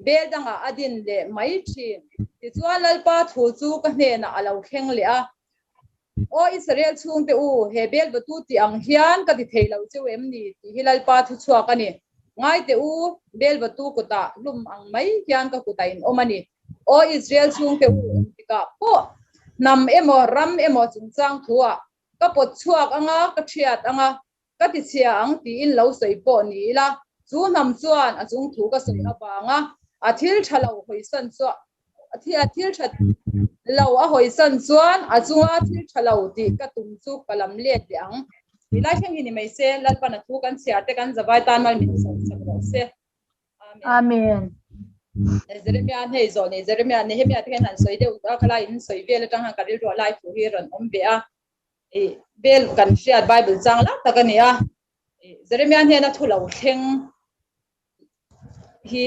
bel danga adin le mai thin ti chuan lalpa thu chu ka hne na alo kheng le a o Israel chung te u he bel batu ti ang hian ka ti theilo chu em ni ti hilal pa thu chua ka ni ngai te u bel batu ko ta lum ang mai hian ka kutain omani o Israel chung te u ti ka po nam emo ram emo chungchang thua ka pot chuak anga ka thiat anga ka ti chia ang ti in lo sei po ni la chu nam chuan a chung thu ka sei awanga a thil thalo hoi san chu a thil that lo a hoi san chuan a chunga thil thalo ti ka tum chu kalam le tiang ti lai thang ni mai se lal pa na thu kan chia te kan zawai tan mal min san se amen Jeremia nei zo nei Jeremia nei hemia te han soi de ka khala in soi vel tang han ka ri ro lai fu hi ron om be a bel kan share bible chang la ta ka ni a Jeremia ne na thu lo theng hi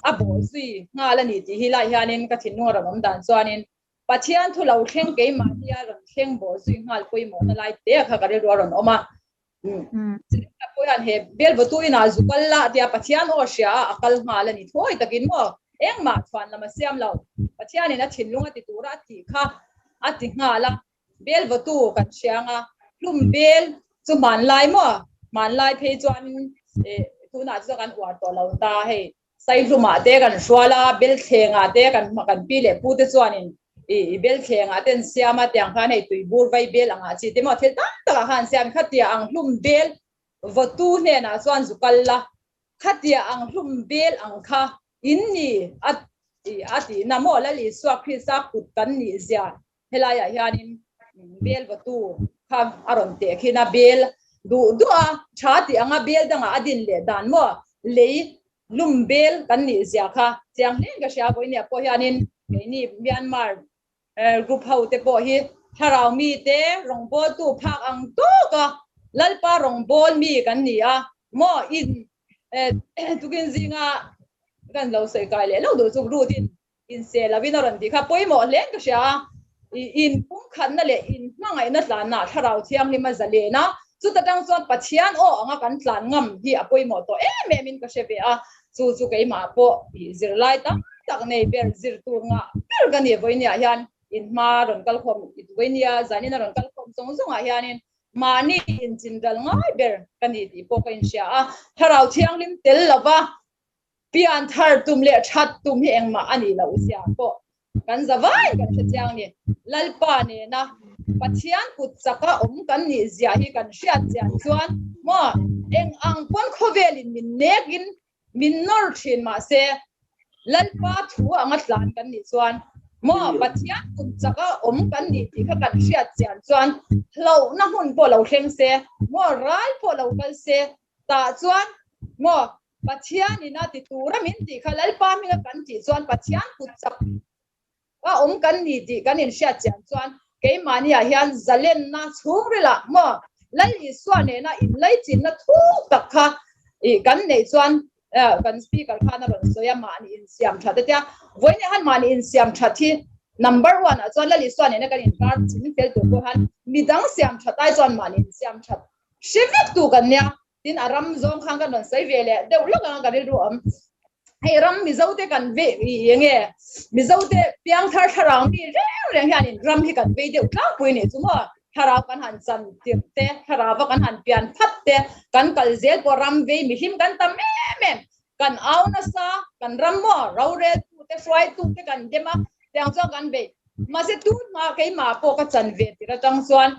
a bo sui nga la ni ti hi lai hianin ka thin no ram om dan chuanin pathian thu lo theng ke ma dia ron theng bo sui ngal poi mo na lai te kha ka ri ro ron oma poi han he bel bo tu ina zukal la dia pathian o sha akal nga la ni thoi takin mo eng ma thwan lama siam lo pathian ina thin lunga ti tura ti kha ati nga la bel bo tu kan chianga lum bel chu man lai mo man lai phe chuan tu na chu kan war to lo ta he sai luma te kan swala bel thenga te kan pi le pu te chuanin bel thenga ten siama tyang khan hei tui bur vai bel anga chi te mo thel ta han siam khatia ang lum bel votu ne na chuan zukalla khatia ang lum bel ang kha inni ati namo la li swak phisa kut kan ni zia helaya hianin bel votu kha aron te khina bel du a chati anga bel danga adin le dan mo le lum bel kan ni zia kha chiang len ka sha boi ne po hianin ni Myanmar group hau te po hi tharau mi te rongbol tu phak ang to ka lalpa rongbol mi kan ni a mo in tukin zinga kan lo sei kai le lo do chu rutin in se la vin ron di kha poi mo len ka sha in pum khan na le in mangai na tlan na tharau thiang ni ma zale na chu ta tang chuan pathian o anga kan tlan ngam hi apoi mo to me min ka she be a chu kai ma po zir lai ta tak nei ber zir tu nga ber kan ni voi nia hian in ma ron kal khom it voi nia zanin ron kal khom song song a hianin mani in jindal ngai ber kan ni ti po kan sha a tharau thiang lim tel lova pian thar tum le that tum heng ma ani lo sia po kan zawai kan chiang ni lalpa ne na pathian put chaka kan ni zia hi kan hria chian chuan mo eng ang pon khovelin min nekin min nor thin ma se lalpa thu anga tlan kan ni chuan mo pathian put chaka kan ni ti kha kan hria chian chuan lo na hun po lo thleng se mo rai po lo kal se ta chuan mo pathian ina ti tura min ti kha lalpa mi kan ti chuan pathian put chak kan ni ti kan in hria chian chuan ke mani a hian zalen na chungrila mo lali swane na in lai chin na thu takha kan nei chuan kan speaker khana ron soya mani in siam thatha tia voine han mani in siam thathi number 1 a chuan lali swane na kan in kar chin fel to ko han midang siam thatai chuan mani in siam that shivik tu kan nya tin aram zong khang kan ron sai vele deu langa kan ru am hey ram mi zote kan ve yenge mi zote piang thar tharang mi reng hianin ram hi kan ve deu tlang pui ni chumo tharau kan han chan te tharau kan han pian phat te kan kal zel po ram ve mi him kan tam em kan au na sa kan ram mo rau re tu te fry tu te kan dema piang zo kan ve ma se tu ma kai ma po ka chan ve ti ra tang chuan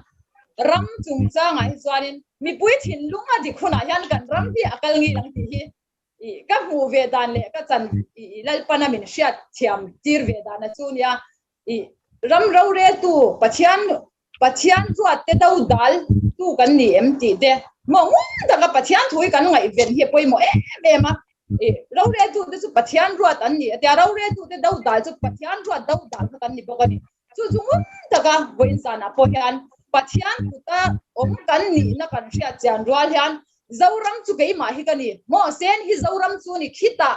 ram chung cha ngai chuanin mi pui thin lunga di khuna hian kan ram hi akal ngi lang ti hi ka hu ve dan le ka chan lalpana min hriat thiam tir ve dan a chunia ram ro re tu pathian ruat te dau dal tu kan ni em ti de mo ngun da ka pathian thui kan ngai ven hi poi mo ma ro re tu te su pathian ruat an ni te ro re tu te dau dal chu pathian ruat dau dal kan ni bo ka ni chu ngun da ka bo insan a po hian pathian ta kan ni na kan hriat chan rual hian zauram chu ke ma hi ka ni mo sen hi zauram chu ni khita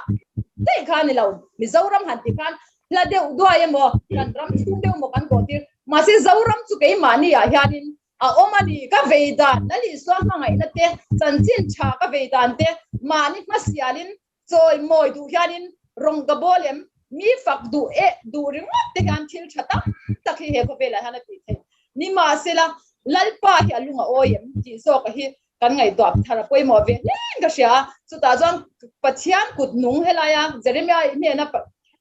te khan ni lo mi zauram han ti khan la de udwa mo kan ram chu de mo kan ko tir ma se zauram chu ke ma ni a hianin a omani ka veidan nali swang ma ngai na te chanchin cha ka veidan te mani ma sialin choi moi du hianin rong ka bolem mi fak du ring te kan thil thata takhi he ko vela hana ti the ni ma se la lalpa hi alunga oyem ti so ka hi kan ngai dop thara poi mo ve nen ka sha chu ta jang pathian kut nung helaya Jeremia ne na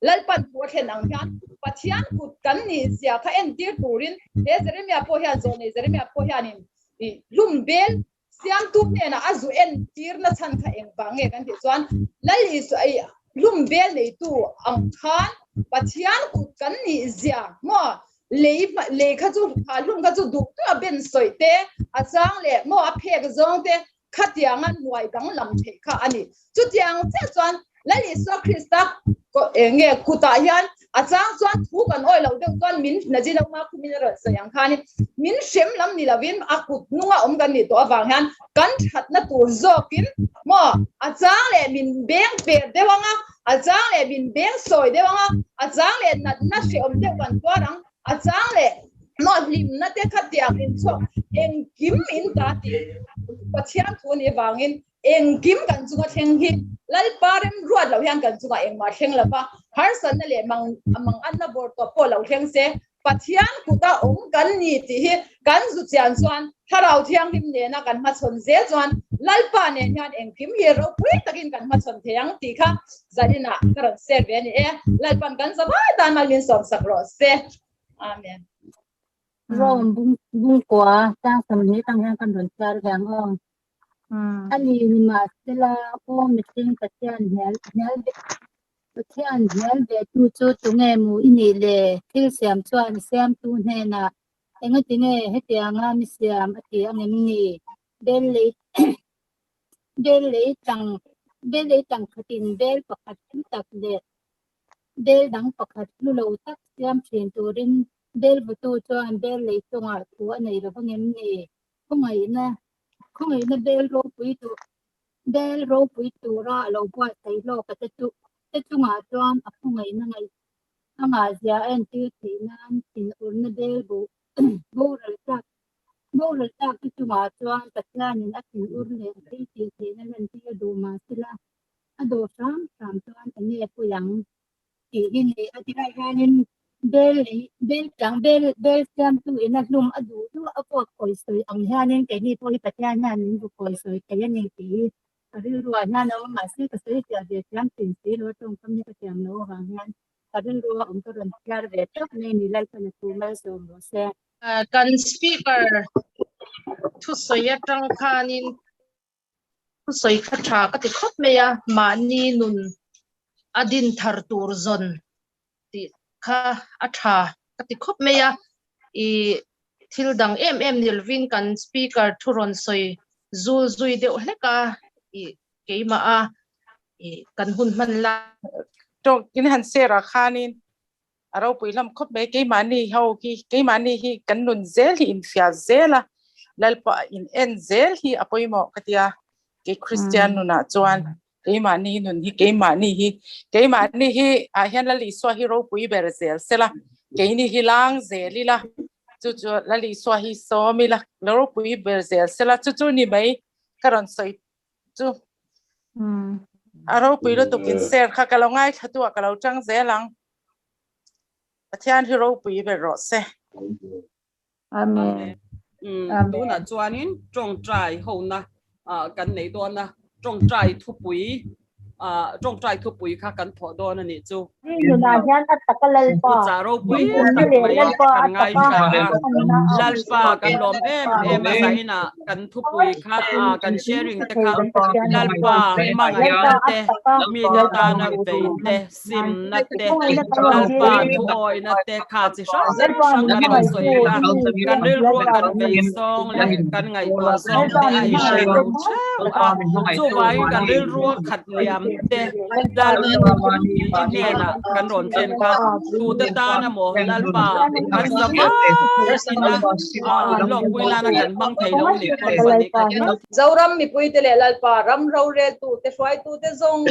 lalpan po then ang hian pathian kut kan ni sia kha en tir turin he Jeremia po hian zone Jeremia po hian in lumbel siam tu ne na azu en tir na chan kha eng bange kan ti chuan lali su ai lumbel nei tu ang khan pathian kut kan ni zia mo le kha chu pha lum kha chu du ta ben soite achang le mo a phek zong te khatiang an muai dang lam the kha ani chu tiang che chuan lali so Krista ko enge kuta hian achang chuan thu kan oi lo de chuan min na jina ma khumin ro sayang khani min shem lam ni lavin akut nuwa kan ni to awang hian kan that na tur zokin mo achang le min beng pe dewanga achang le min beng soi dewanga achang le na she om de kan to rang achang le no lim na te khatiang in cho en kim in ta ti pathian thu ni wangin en kim kan chu ka theng hi lal parem ruat lo hian kan chu ka eng ma theng la pa har san na le mang an na bor to po lo theng se pathian ku ta ong kan ni ti hi kan zu chian chuan tharau thiang him ne na kan ma chon ze chuan lal pa ne hian eng kim hi ro pui takin kan ma chon theng ti kha zarina karan se ve ni e lal pan kan za ba dan mal min som sak ro se amen Rom bung kwa tang sam ni tang yang kan don char gang ong ani ni ma sela o meeting pathian hel de tu chu tu nge mu ini le thil siam chuan siam tu ne na enga tinge hetianga mi siam ati angem ni bel le tang khatin bel pakhat tu tak le bel dang pakhat lu lo tak siam thin turin bel butu chuan bel le tunga thu anei ro bangem ni khongai na bel ro pui tu ra lo bwa sai lo ka tu tunga chuan a khongai na ngai anga zia en ti THINA tin urna bel bu Bora ta ki tunga chuan pathian in atin urle ti THINA len ti du ma sila ado sam chuan ani puyang ti hin le atira hanin bel siam tu ina lum adu tu apo koi soi ang hanin ke ni poi pathian hanin bu koi soi ke ni ti ari ruwa na no ma si ka soi ti ade siam tin si lo tong kam ni pathian no hang han ari ruwa to ran klar ve tak ni lal pa tu ma so mo se kan speaker thu soya tang khanin thu soi kha tha ka ti khot me ya mani nun adin thar tur zon ti kha atha ka ti khop me ya I thil dang em nilvin kan speaker thuron soi zui de hleka I keima a I kan hun man la to kin han sera khanin aro puilam khop me ke mani ho ki ke mani hi kan nun zel hi in fia zela lalpa in en zel hi apoimo katia ke Christian nuna chuan ke mani nun hi ke mani hi a hian lali swa hi ro pui ber zel sela ke ni hi lang zelila chu lali swa hi so mi la ro pui ber zel sela chu ni mai karon soi chu aro pui lo tukin ser kha kalongai thatu kalo chang zelang pathian hi ro pui ber ro se amen tu na chuanin trong trai ho na kan nei do na trong trai thupui kha kan tho do na ni chu ni na hian atakalal pa cha ro pui tak mai kan ngai lal pa kan lom em sa ina kan thupui kha kan sharing te kha lal pa ma ngai te mi ta na te sim na te lal pa thu oi na te kha chi sang kan soi la kan ril ro kan ve song le kan ngai to song te a hi shai lo cha chu vai kan ril ro khat liam te dal ne na kan ron chen kha tu te ta na mo lal pa kan sa ba ina long pui la na kan bang thai lo ni kon sa ni ka zauram mi pui te le lal pa ram ro re tu te swai tu te zong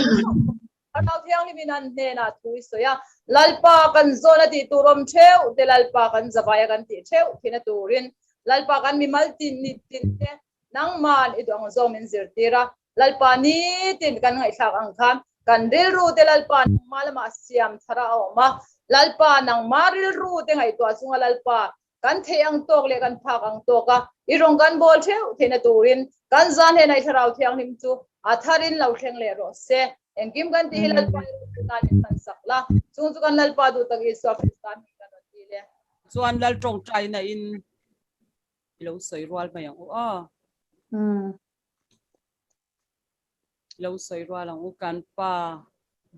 atau thiang ni minan ne na thui soya lalpa kan zona ti turom theu te lalpa kan zabaya kan ti theu thina turin lalpa kan mi mal tin ni tin te nang man idong zo min zir tira lalpa ni tin kan ngai thak ang khan kan ril ru te lalpa malama siam thara oma lalpa nang maril ru te ngai to chunga lalpa kan theyang tok le kan phak ang toka irong kan bol theu thina turin kan zan he nai tharau thiang nim chu atharin lo thleng le ro se engkim kan ti hilal pa ta ni san sakla chung chu kan lal pa du tagi so kristan kan ti le chuan lal tong trai na in lo soi rual ma yang lo soi rual ang kan pa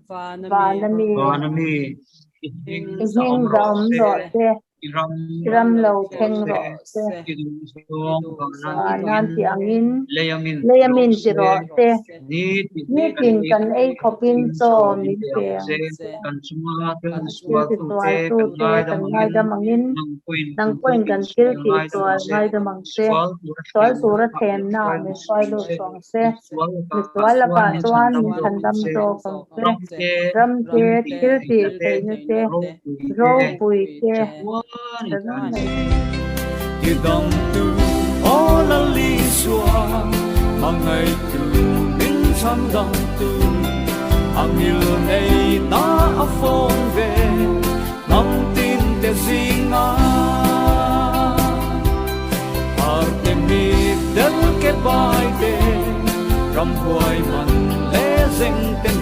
vanami hing dom ro te ram lo theng ro te nan ti angin leyamin ti ro te ni tin kan ei khopin so mi te kan chuma kan ti suwa tu twal te tu te kan ngai da mangin nang point kan kil ti twal ngai da mang se twal sura them na me swai lo song se mi twal la pa chuan mi thandam to kam se ram te kil ti thei nu te ro pui te Ti dong tu ola li xua mangai tu min cham dong tu angil nei ta a phong ve nam tin te zinga arte mi del ke bai te ram huai man le zeng ten